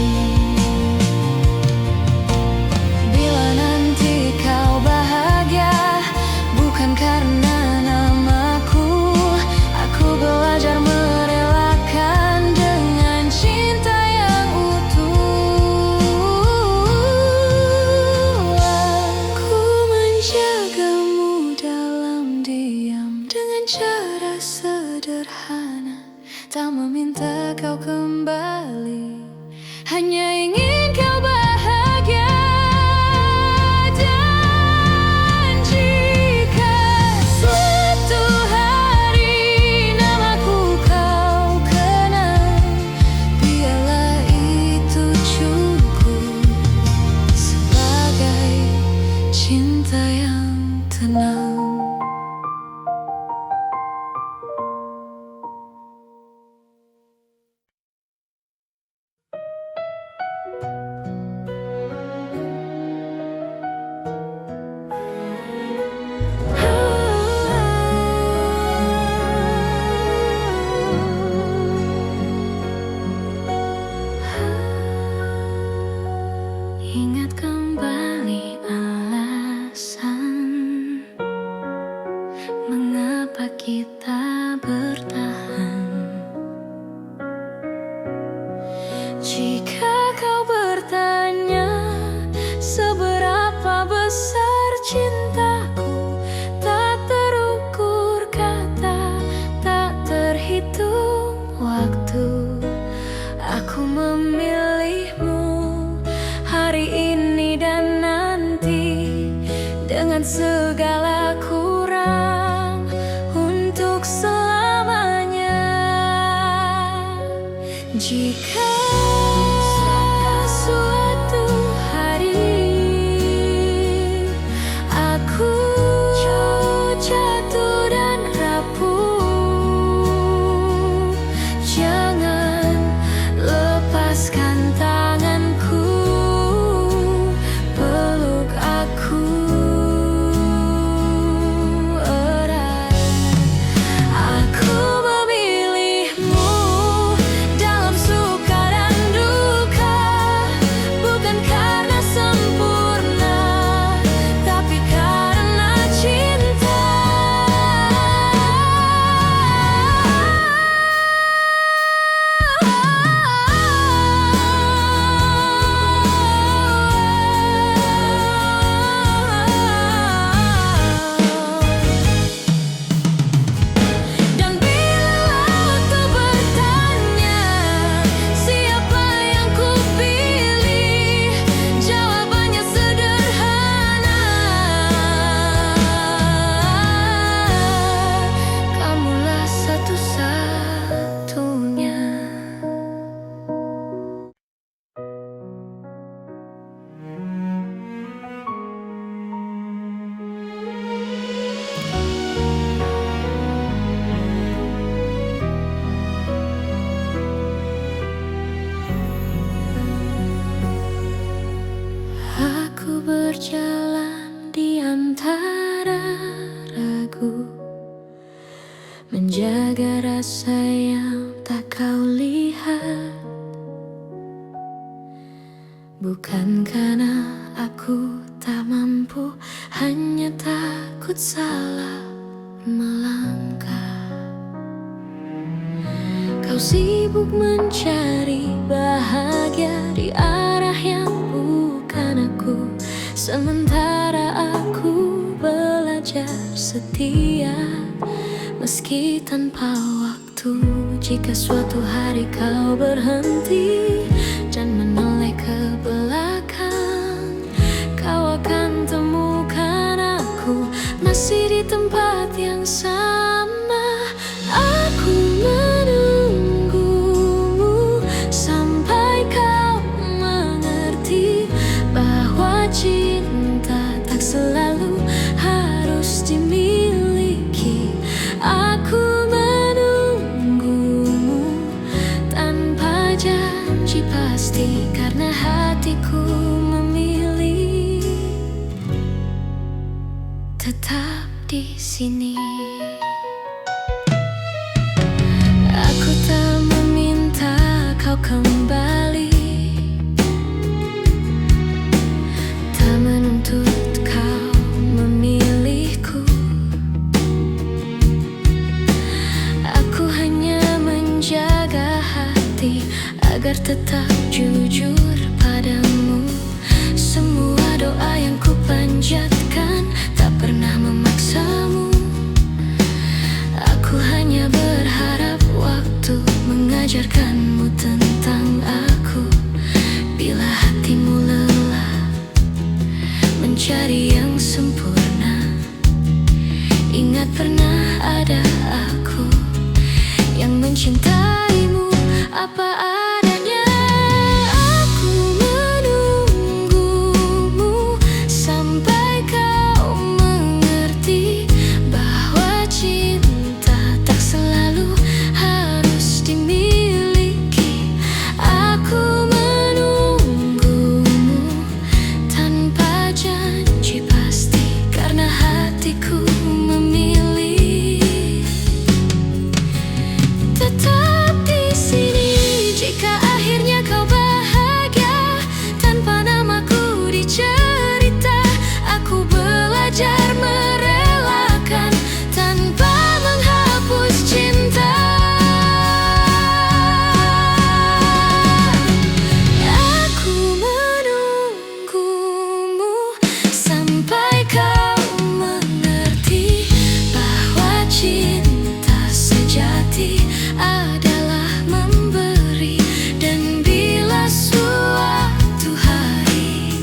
Bila nanti kau bahagia, bukan karena namaku, aku belajar merelakan dengan cinta yang utuh. Aku menjagamu dalam diam dengan cara sederhana, tak meminta kau kembali, hanya ingin kau bahagia. Dan jika suatu hari namaku kau kenal, biarlah itu cukup sebagai cinta yang tenang. Ingat kembali alasan mengapa kita bertahan. Jika kau berjalan di antara ragu, menjaga rasa yang tak kau lihat. Bukan karena aku tak mampu, hanya takut salah melangkah. Kau sibuk mencari bahagia di arah yang bukan aku, sementara aku belajar setia meski tanpa waktu. Jika suatu hari kau berhenti dan menoleh ke belakang, kau akan temukan aku masih di tempat yang sama. Aku menunggumu sampai kau mengerti bahwa cinta tak selalu harus dimiliki. Aku menunggumu tanpa janji pasti, karena hatiku memilih tetap di sini. Aku tak meminta kau kembali, tak menuntut kau memilihku. Aku hanya menjaga hati agar tetap jujur padamu. Semua doa yang ku panjatkan tak pernah memaksamu. Aku hanya berharap waktu mengajarkanmu tentang aku. Bila hatimu lelah mencari yang sempurna, ingat pernah ada aku yang mencintaimu apa adanya. Aku menunggumu sampai kau mengerti bahwa cinta tak selalu harus dimiliki. Aku menunggumu tanpa janji pasti, karena hatiku memilih tetap di sini. Jika akhirnya kau bahagia tanpa namaku dicerita, aku belajar merelakan tanpa menghapus cinta. Aku menunggumu sampai kau mengerti bahwa cinta sejati adalah memberi. Dan bila suatu hari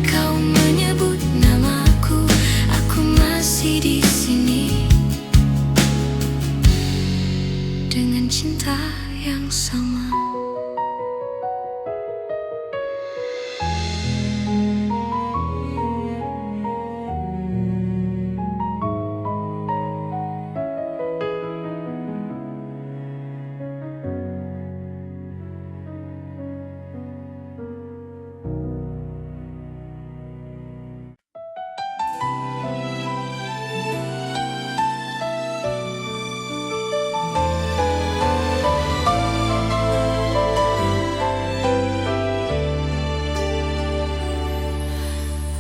kau menyebut namaku, aku masih di sini dengan cinta yang sama.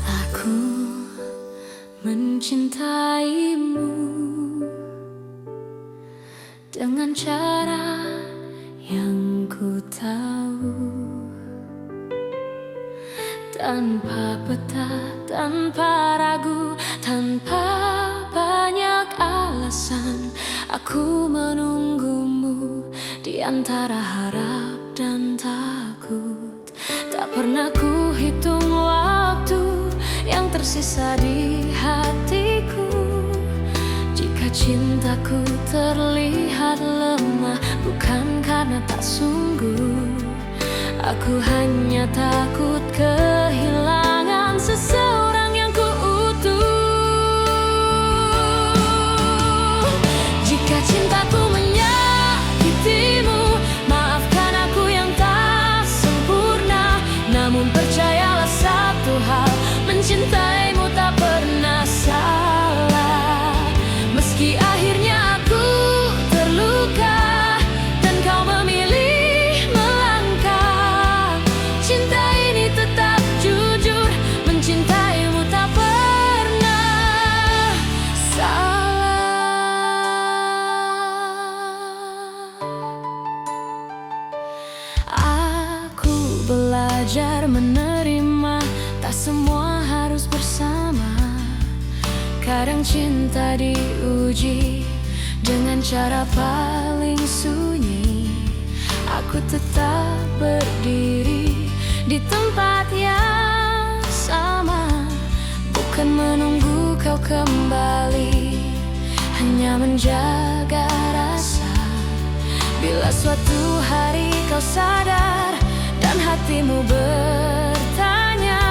Aku mencintaimu dengan cara yang ku tahu, tanpa peta, tanpa ragu, tanpa banyak alasan. Aku menunggumu di antara harap dan takut. Tak pernah ku hitung waktu yang tersisa di hatiku. Jika cintaku terlihat lemah, bukan karena tak sungguh. Aku hanya takut kehilangan seseorang yang kuutuh. Jika cintaku menyakitimu, maafkan aku yang tak sempurna. Namun percayalah satu hal, mencintai belajar menerima, tak semua harus bersama. Kadang cinta diuji dengan cara paling sunyi. Aku tetap berdiri di tempat yang sama, bukan menunggu kau kembali, hanya menjaga rasa. Bila suatu hari kau sadar dan hatimu bertanya,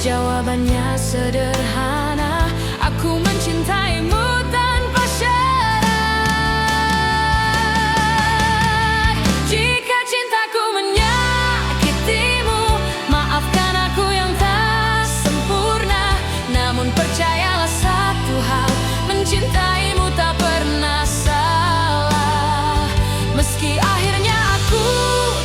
jawabannya sederhana: aku mencintaimu tanpa syarat. Jika cintaku menyakitimu, maafkan aku yang tak sempurna. Namun percayalah satu hal, mencintaimu tak pernah salah. Meski akhirnya aku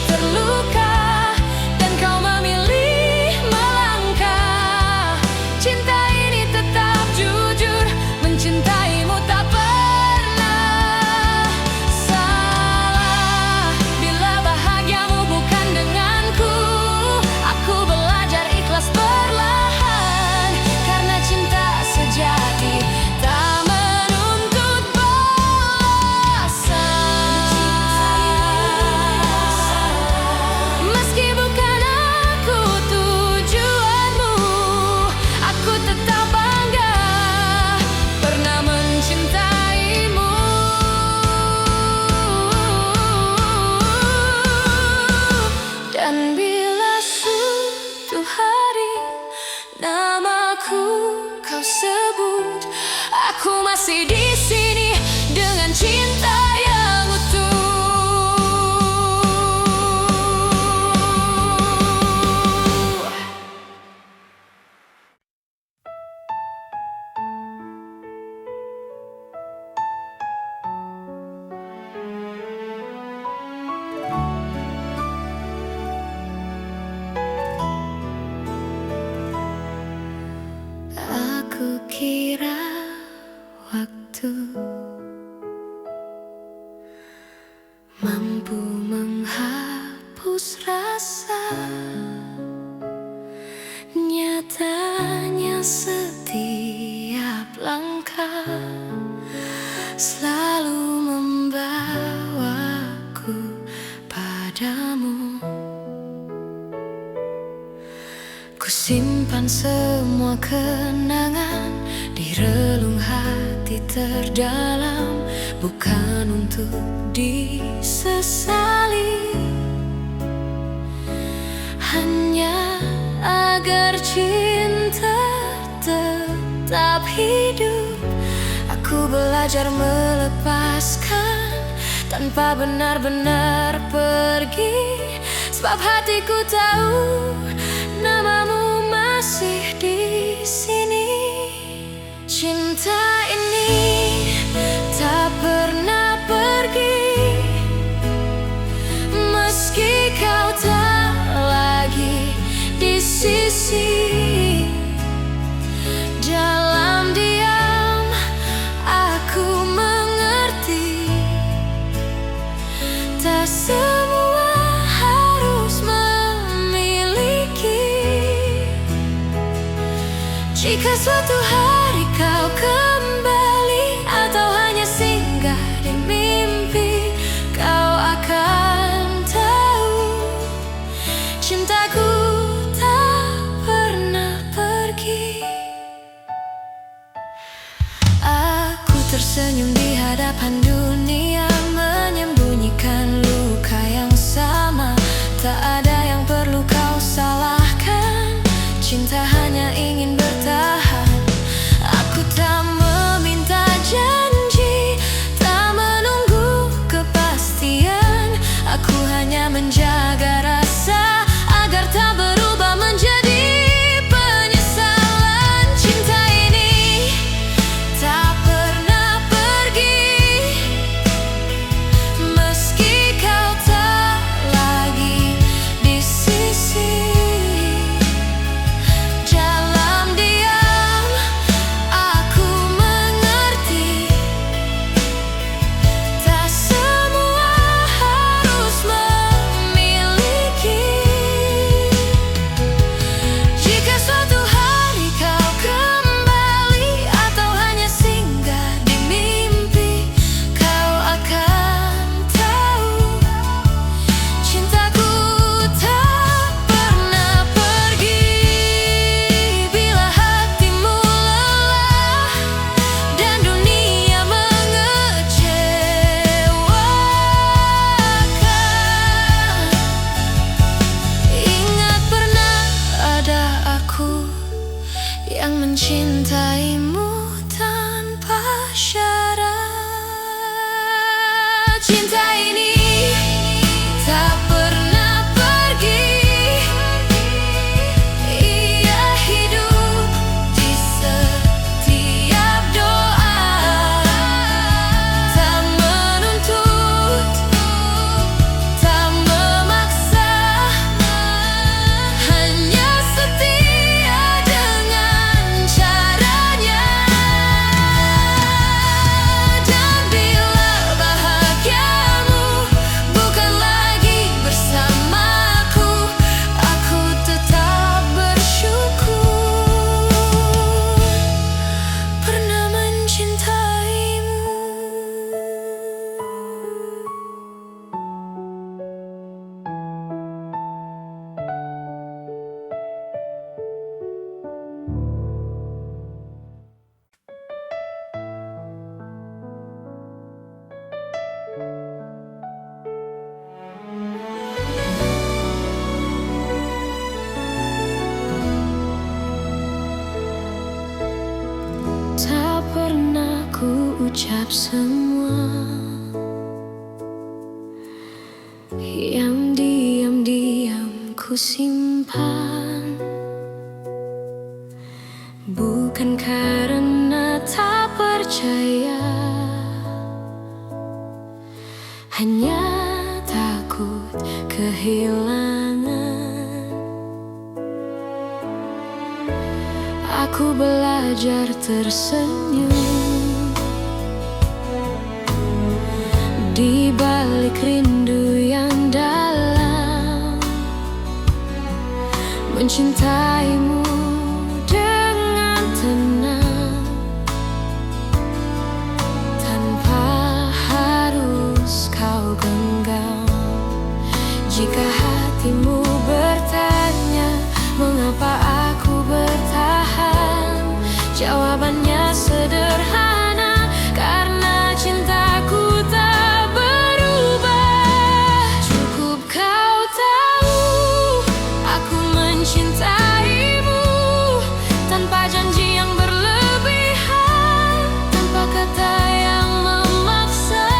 terluka dan kau memilih melangkah, cinta ini tetap jujur, mencintaimu tak pernah salah. Bila bahagiamu bukan denganku, aku belajar ikhlas perlahan, karena cinta sejati tak menuntut balasan. Meski bukan aku tujuanmu, aku tetap bangga pernah mencintaimu. Dan bila suatu hari namaku kau sebut, aku masih di sini dengan cinta yang utuh. Aku kira waktu mampu menghapus rasa, nyatanya setiap langkah selalu membawaku padamu. Ku simpan semua kenangan di relung hati terdalam, bukan untuk disesali, hanya agar cinta tetap hidup. Aku belajar melepaskan tanpa benar-benar pergi, sebab hatiku tahu namamu masih di sini. Cinta ini tak pernah pergi, meski kau tak lagi di sisi. Dalam diam aku mengerti, tak semua harus memiliki. Jika suatu hari kau kembali atau hanya singgah di mimpi, kau akan tahu cintaku tak pernah pergi. Aku tersenyum di hadapan dunia, menyembunyikan luka yang sama. Tak ada yang perlu kau salahkan, cinta hanya ingin bertahan. Aku tak meminta janji, tak menunggu kepastian. Aku hanya menjaga rasa agar tak berubah menjadi penyesalan. Cinta ini tak pernah pergi, mencintaimu tanpa syarat. Cinta ini tak pernah pergi, ia hidup di setiap doa. Tak menuntut, tak memaksa, hanya setia dengan caranya. Dan bila bahagiamu bukan lagi bersamaku, aku tetap bersyukur pernah mencintaimu. Tak pernah ku ucap semua yang diam-diam ku simpan, bukan karena tak percaya, hanya takut kehilangan. Aku belajar tersenyum di balik rindu yang dalam, mencintaimu dengan tenang tanpa harus kau genggam. Jika hatimu bertanya mengapa aku bertahan, jawabannya sederhana, karena cintaku tak berubah. Cukup kau tahu aku mencintaimu tanpa janji yang berlebihan, tanpa kata yang memaksa.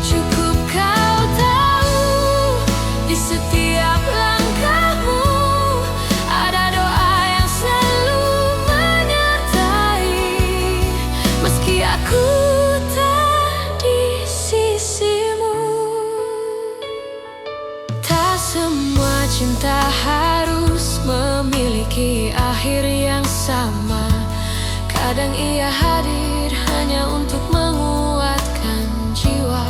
Cukup kau tahu di setiap langkahmu ada doa yang selalu menyertai, meski aku tak di sisimu. Tak semua cinta harus memiliki akhir yang sama. Kadang ia hadir hanya untuk menguatkan jiwa.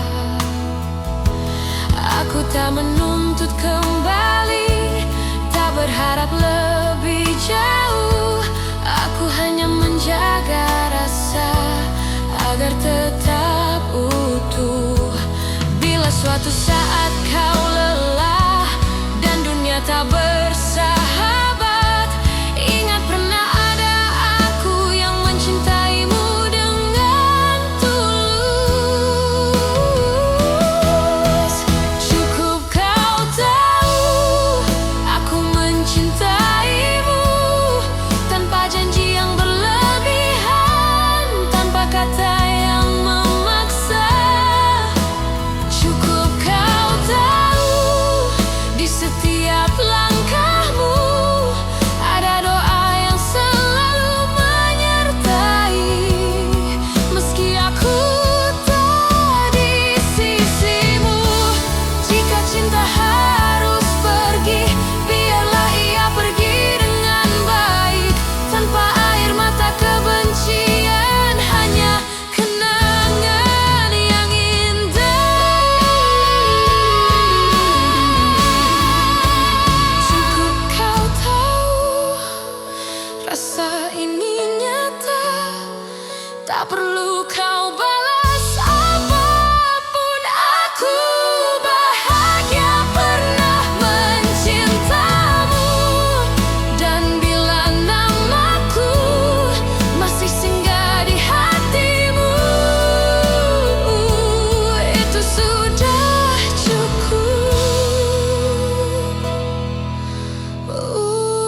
Aku tak menuntut kembali, tak berharap lebih jauh. Aku hanya menjaga rasa agar tetap utuh. Bila suatu saat kau lelah dan dunia tak bersahabat, ingat pernah ada aku yang mencintaimu dengan tulus. Cukup kau tahu aku mencintaimu tanpa janji yang berlebihan, tanpa kata yang memaksa. Cukup kau tahu di setiap langkahmu ada doa yang selalu menyertai, meski aku tak di sisimu. Jika cinta harus pergi, biarlah ia pergi dengan baik, tanpa air mata kebencian, hanya kenangan yang indah. Cukup kau tahu rasa ini nyata, tak perlu kau balas apapun. Aku bahagia pernah mencintamu, dan bila namaku masih singgah di hatimu, itu sudah cukup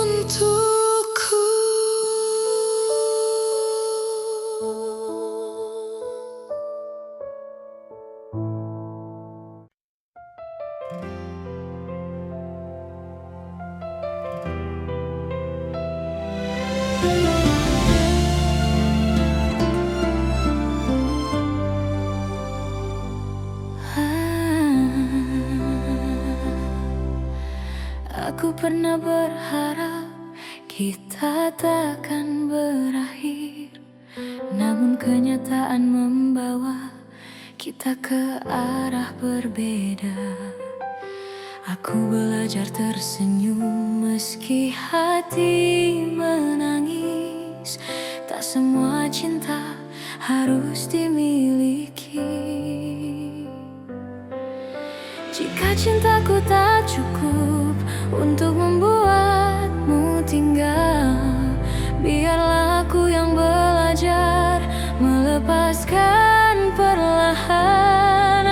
untukku. pernah berharap kita takkan berakhir, namun kenyataan membawa kita ke arah berbeda. Aku belajar tersenyum meski hati menangis. Tak semua cinta harus dimiliki. Jika cintaku tak cukup untuk membuatmu tinggal, biarlah aku yang belajar melepaskan perlahan.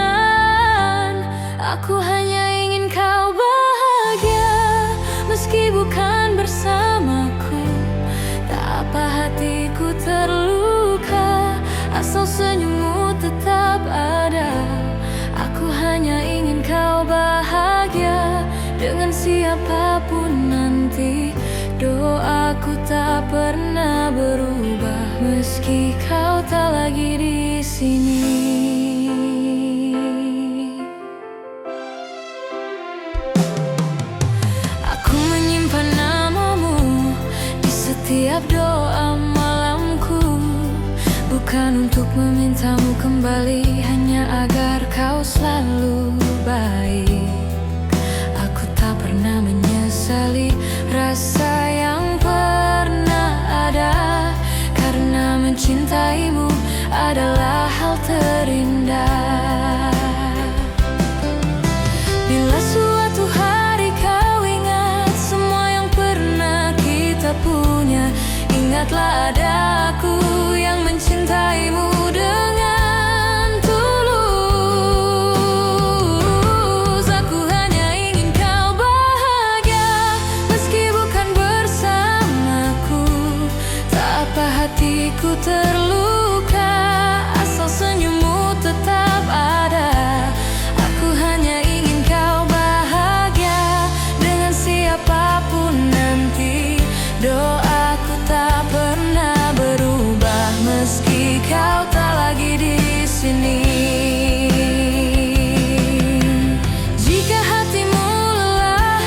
Aku hanya ingin kau bahagia, meski bukan bersamaku. Tak apa hatiku terluka, asal senyummu tetap ada. Aku hanya ingin kau bahagia dengan siapapun nanti. Doaku tak pernah berubah meski kau tak lagi di sini. Aku menyimpan namamu di setiap doa malamku, bukan untuk memintamu kembali, hanya agar kau selalu baik. Aku tak pernah menyesali rasa yang pernah ada, karena mencintaimu adalah hal terindah. Bila suatu hari kau ingat semua yang pernah kita punya, ingatlah ada aku yang mencintaimu dengan tulus. Aku hanya ingin kau bahagia, meski bukan bersamaku. Tak apa hatiku terluka, asal senyummu tetap ada. Aku hanya ingin kau bahagia dengan siapapun nanti. Doaku tak pernah berubah meski kau tak lagi di sini. Jika hatimu lelah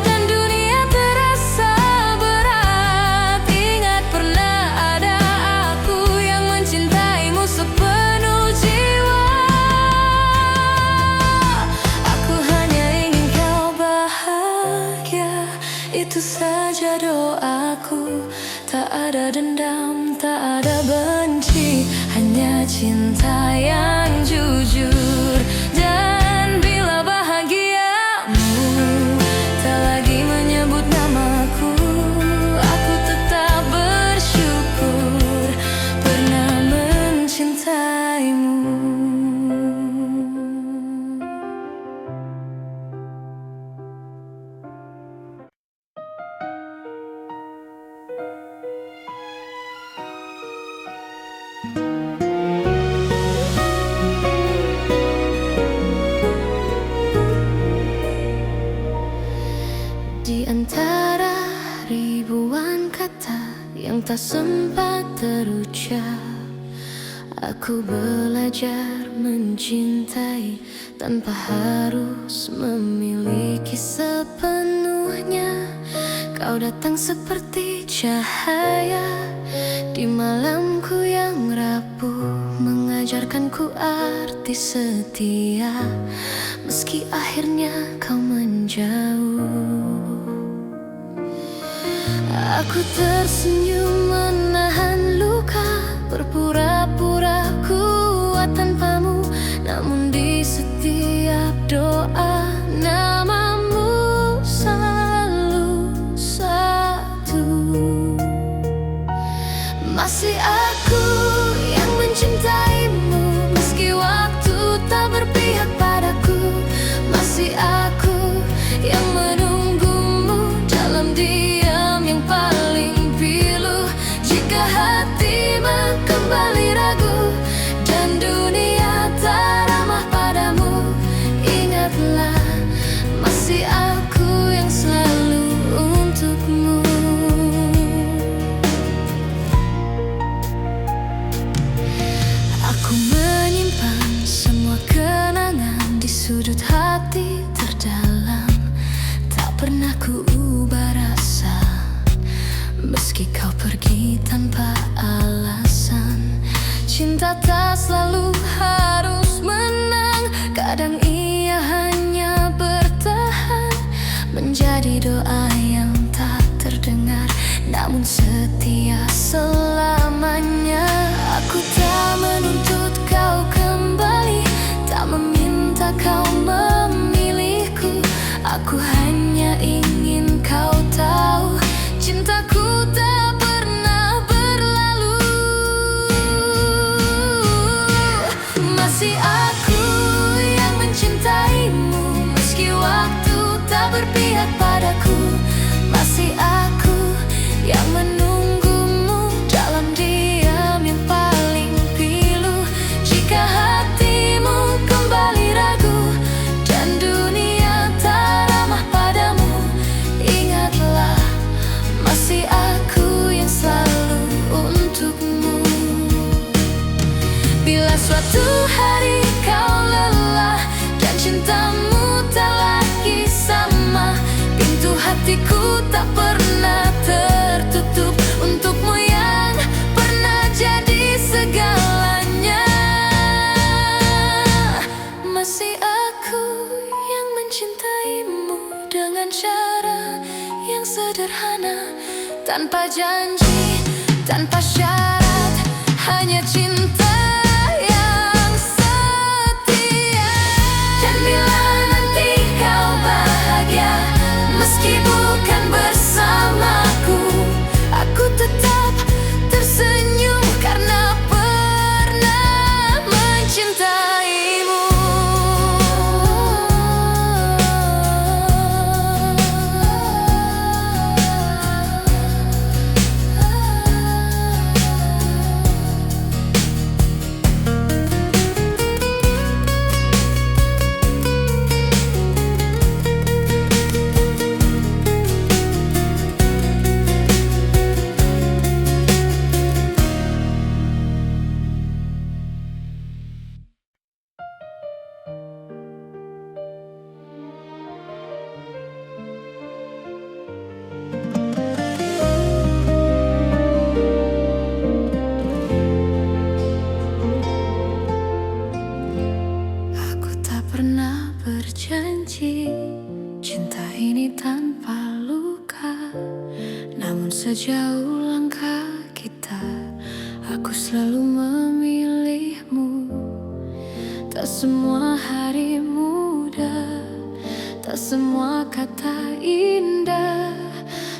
dan dunia terasa berat, ingat pernah ada aku yang mencintaimu sepenuh jiwa. Aku hanya ingin kau bahagia, itu saja doaku. Tak ada dendam, tak ada benci, hanya cinta yang jujur. Dan bila bahagiamu tak lagi menyebut namaku, aku tetap bersyukur pernah mencintaimu. Di antara ribuan kata yang tak sempat terucap, aku belajar mencintai tanpa harus memiliki sepenuhnya. Kau datang seperti cahaya di malamku yang rapuh, mengajarkanku arti setia, meski akhirnya kau menjauh. Aku tersenyum menahan luka, berpura-pura kuat tanpamu, namun di setiap doa namamu selalu satu. Masih aku yang mencintaimu, meski waktu tak berpihak padaku. Masih aku yang menunggumu dalam diam yang paling pilu. Jika hatimu kembali ragu dan dunia tak ramah padamu, ingatlah Kadang ia hanya bertahan menjadi doa yang tak terdengar, namun setia selamanya. Aku tak menuntut kau kembali, tak meminta kau memilihku. Aku hanya ingin kau tahu, cintaku tak pernah berlalu. Masih aku yang mencintaimu, meski waktu tak berpihak padaku. Masih aku yang menunggumu dalam diam yang paling pilu. Jika hatimu kembali ragu dan dunia tak ramah padamu, ingatlah masih aku yang selalu untukmu. Bila suatu hari kau lelah dan cintamu tak lagi sama, pintu hatiku tak pernah tertutup untukmu yang pernah jadi segalanya. Masih aku yang mencintaimu dengan cara yang sederhana, tanpa janji, tanpa syarat, hanya cinta yang setia. Dan bila nanti kau bahagia, meski bukan bersamaku, aku tetap tersenyum karena pernah mencintaimu. Pernah berjanji cinta ini tanpa luka, namun sejauh langkah kita, aku selalu memilihmu. Tak semua hari mudah, tak semua kata indah,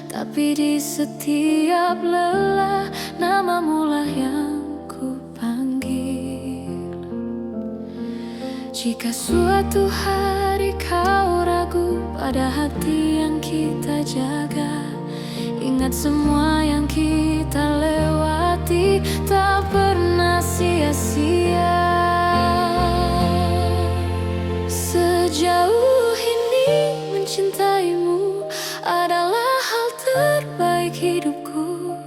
tapi di setiap lelah namamulah yang ku panggil. Jika suatu hari kau ragu pada hati yang kita jaga, ingat semua yang kita lewati tak pernah sia-sia. Sejauh ini mencintaimu adalah hal terbaik hidupku.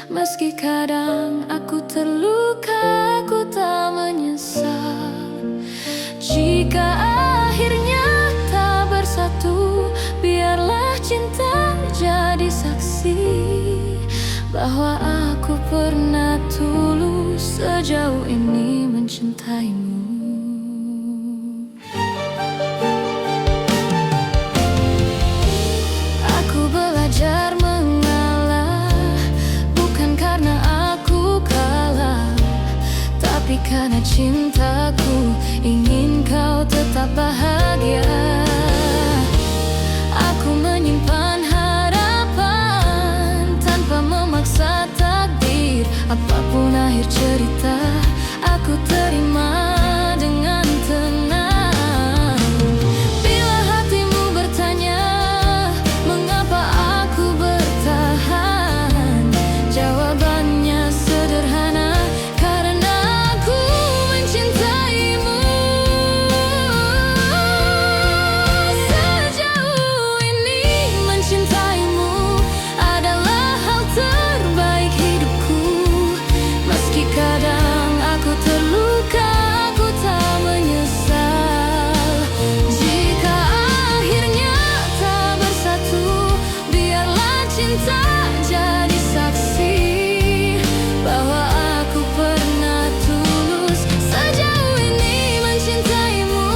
Meski kadang aku terluka, aku tak menyesal. Jika akhirnya tak bersatu, biarlah cinta jadi saksi bahwa aku pernah tulus sejauh ini mencintaimu. Aku belajar mengalah, bukan karena aku kalah, tapi karena cintaku ingin kau tetap bahagia. Aku menyimpan harapan tanpa memaksa takdir. Apapun akhir cerita, aku terima dengan tenang. Bila hatimu bertanya mengapa aku bertahan, jawabannya sederhana, karena aku mencintaimu. Sejauh ini mencintaimu adalah hal terbaik hidupku. Meski kadang aku terluka, aku tak menyesal. Jika akhirnya tak bersatu, biarlah cinta jadi saksi bahwa aku pernah tulus sejauh ini mencintaimu.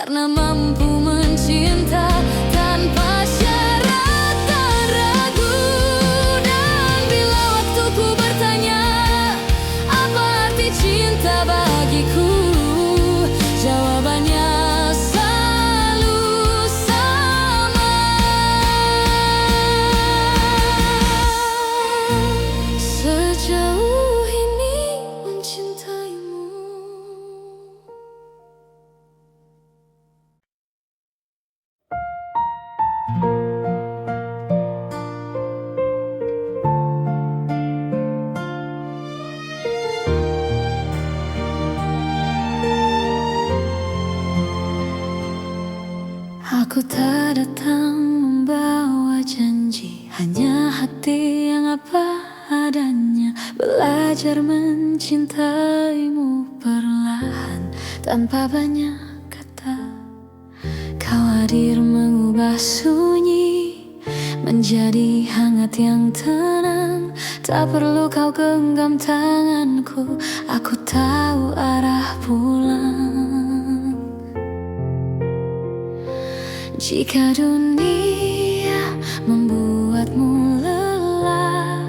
karena mampu mencinta tanpa syarat dan ragu. Dan bila waktuku bertanya apa arti cinta bagiku, jawabannya selalu sama. Sejauh ini mencintaimu. Aku tak datang membawa janji, hanya hati yang apa adanya. Belajar mencintaimu perlahan tanpa banyak kata. Kau hadir mengubah sunyi menjadi hangat yang tenang. Tak perlu kau genggam tanganku, aku tahu arah pulang. Jika dunia membuatmu lelah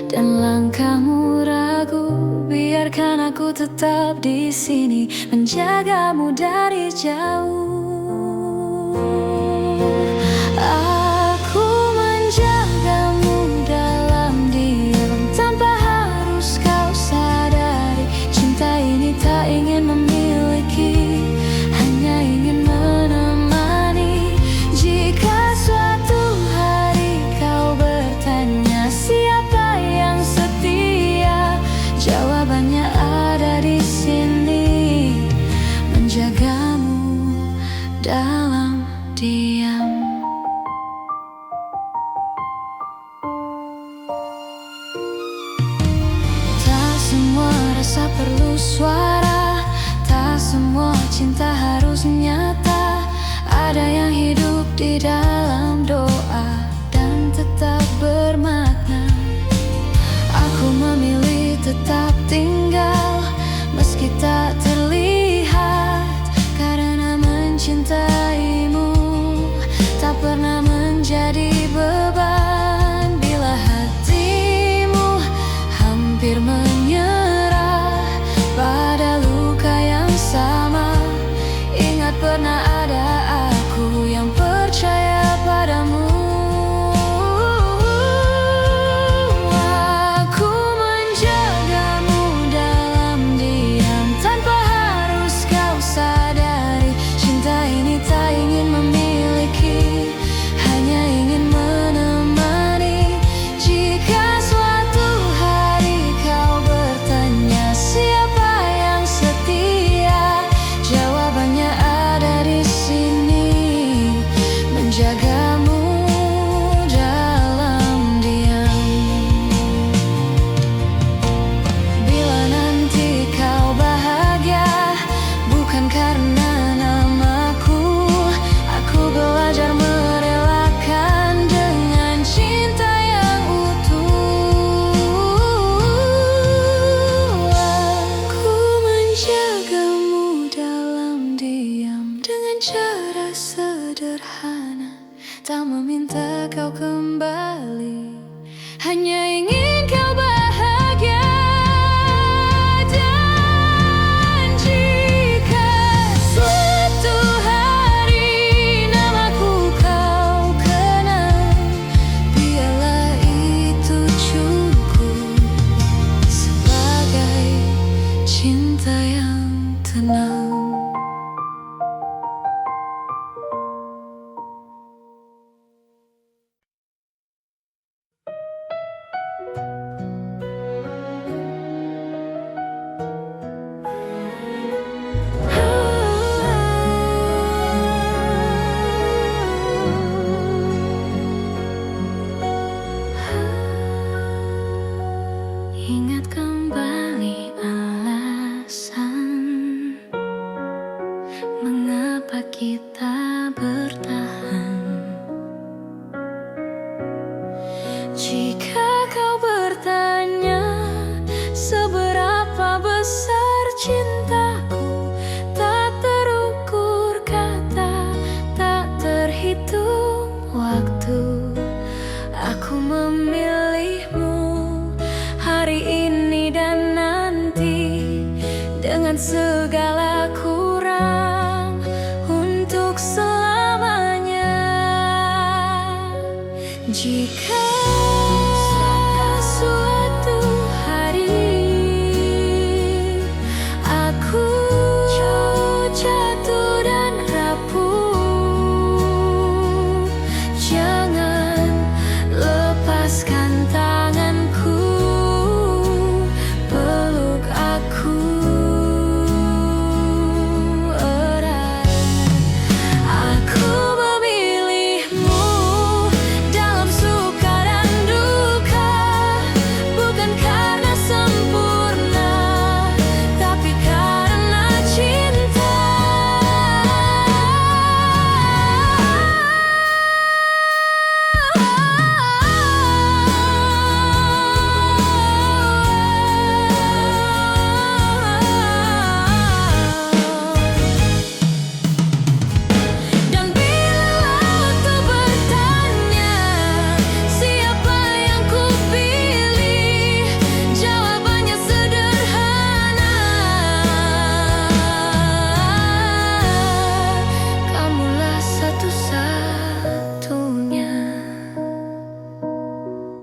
dan langkahmu ragu, biarkan aku tetap di sini menjagamu dari jauh. Aku menjagamu dalam diam tanpa harus kau sadari. Cinta ini tak ingin memiliki, hanya ingin menemani. Jika suatu hari kau bertanya siapa yang setia, jawabannya ada di sini, menjagamu dalam diam. Tak semua rasa perlu suara, tak semua cinta harus nyata. Ada yang hidup di dalam doa dan tetap bermakna. Aku memilih tetap tinggal meski tak terlihat, karena mencintaimu tak pernah menjadi beban. Bila hatimu hampir menyerah pada luka yang sama, ingat pernah ada aku yang percaya padamu. Aku menjagamu dalam diam tanpa harus kau sadari. Cinta ini tak ingin memiliki, hanya ingin menemani. Jika suatu hari kau bertanya siapa yang setia, jawabannya ada di sini, menjagamu dalam diam. Bila nanti kau bahagia bukan karena namaku, aku belajar merelakan dengan cinta yang utuh. Aku menjagamu dalam diam dengan cara sederhana, tak meminta kau kembali, hanya ingin kau bahagia. Dan jika suatu hari namaku kau kenal, biarlah itu cukup sebagai cinta yang tenang. Ingat kembali alasan mengapa kita bertahan. Jika kau bertanya seberapa besar cintaku, tak terukur kan. Jika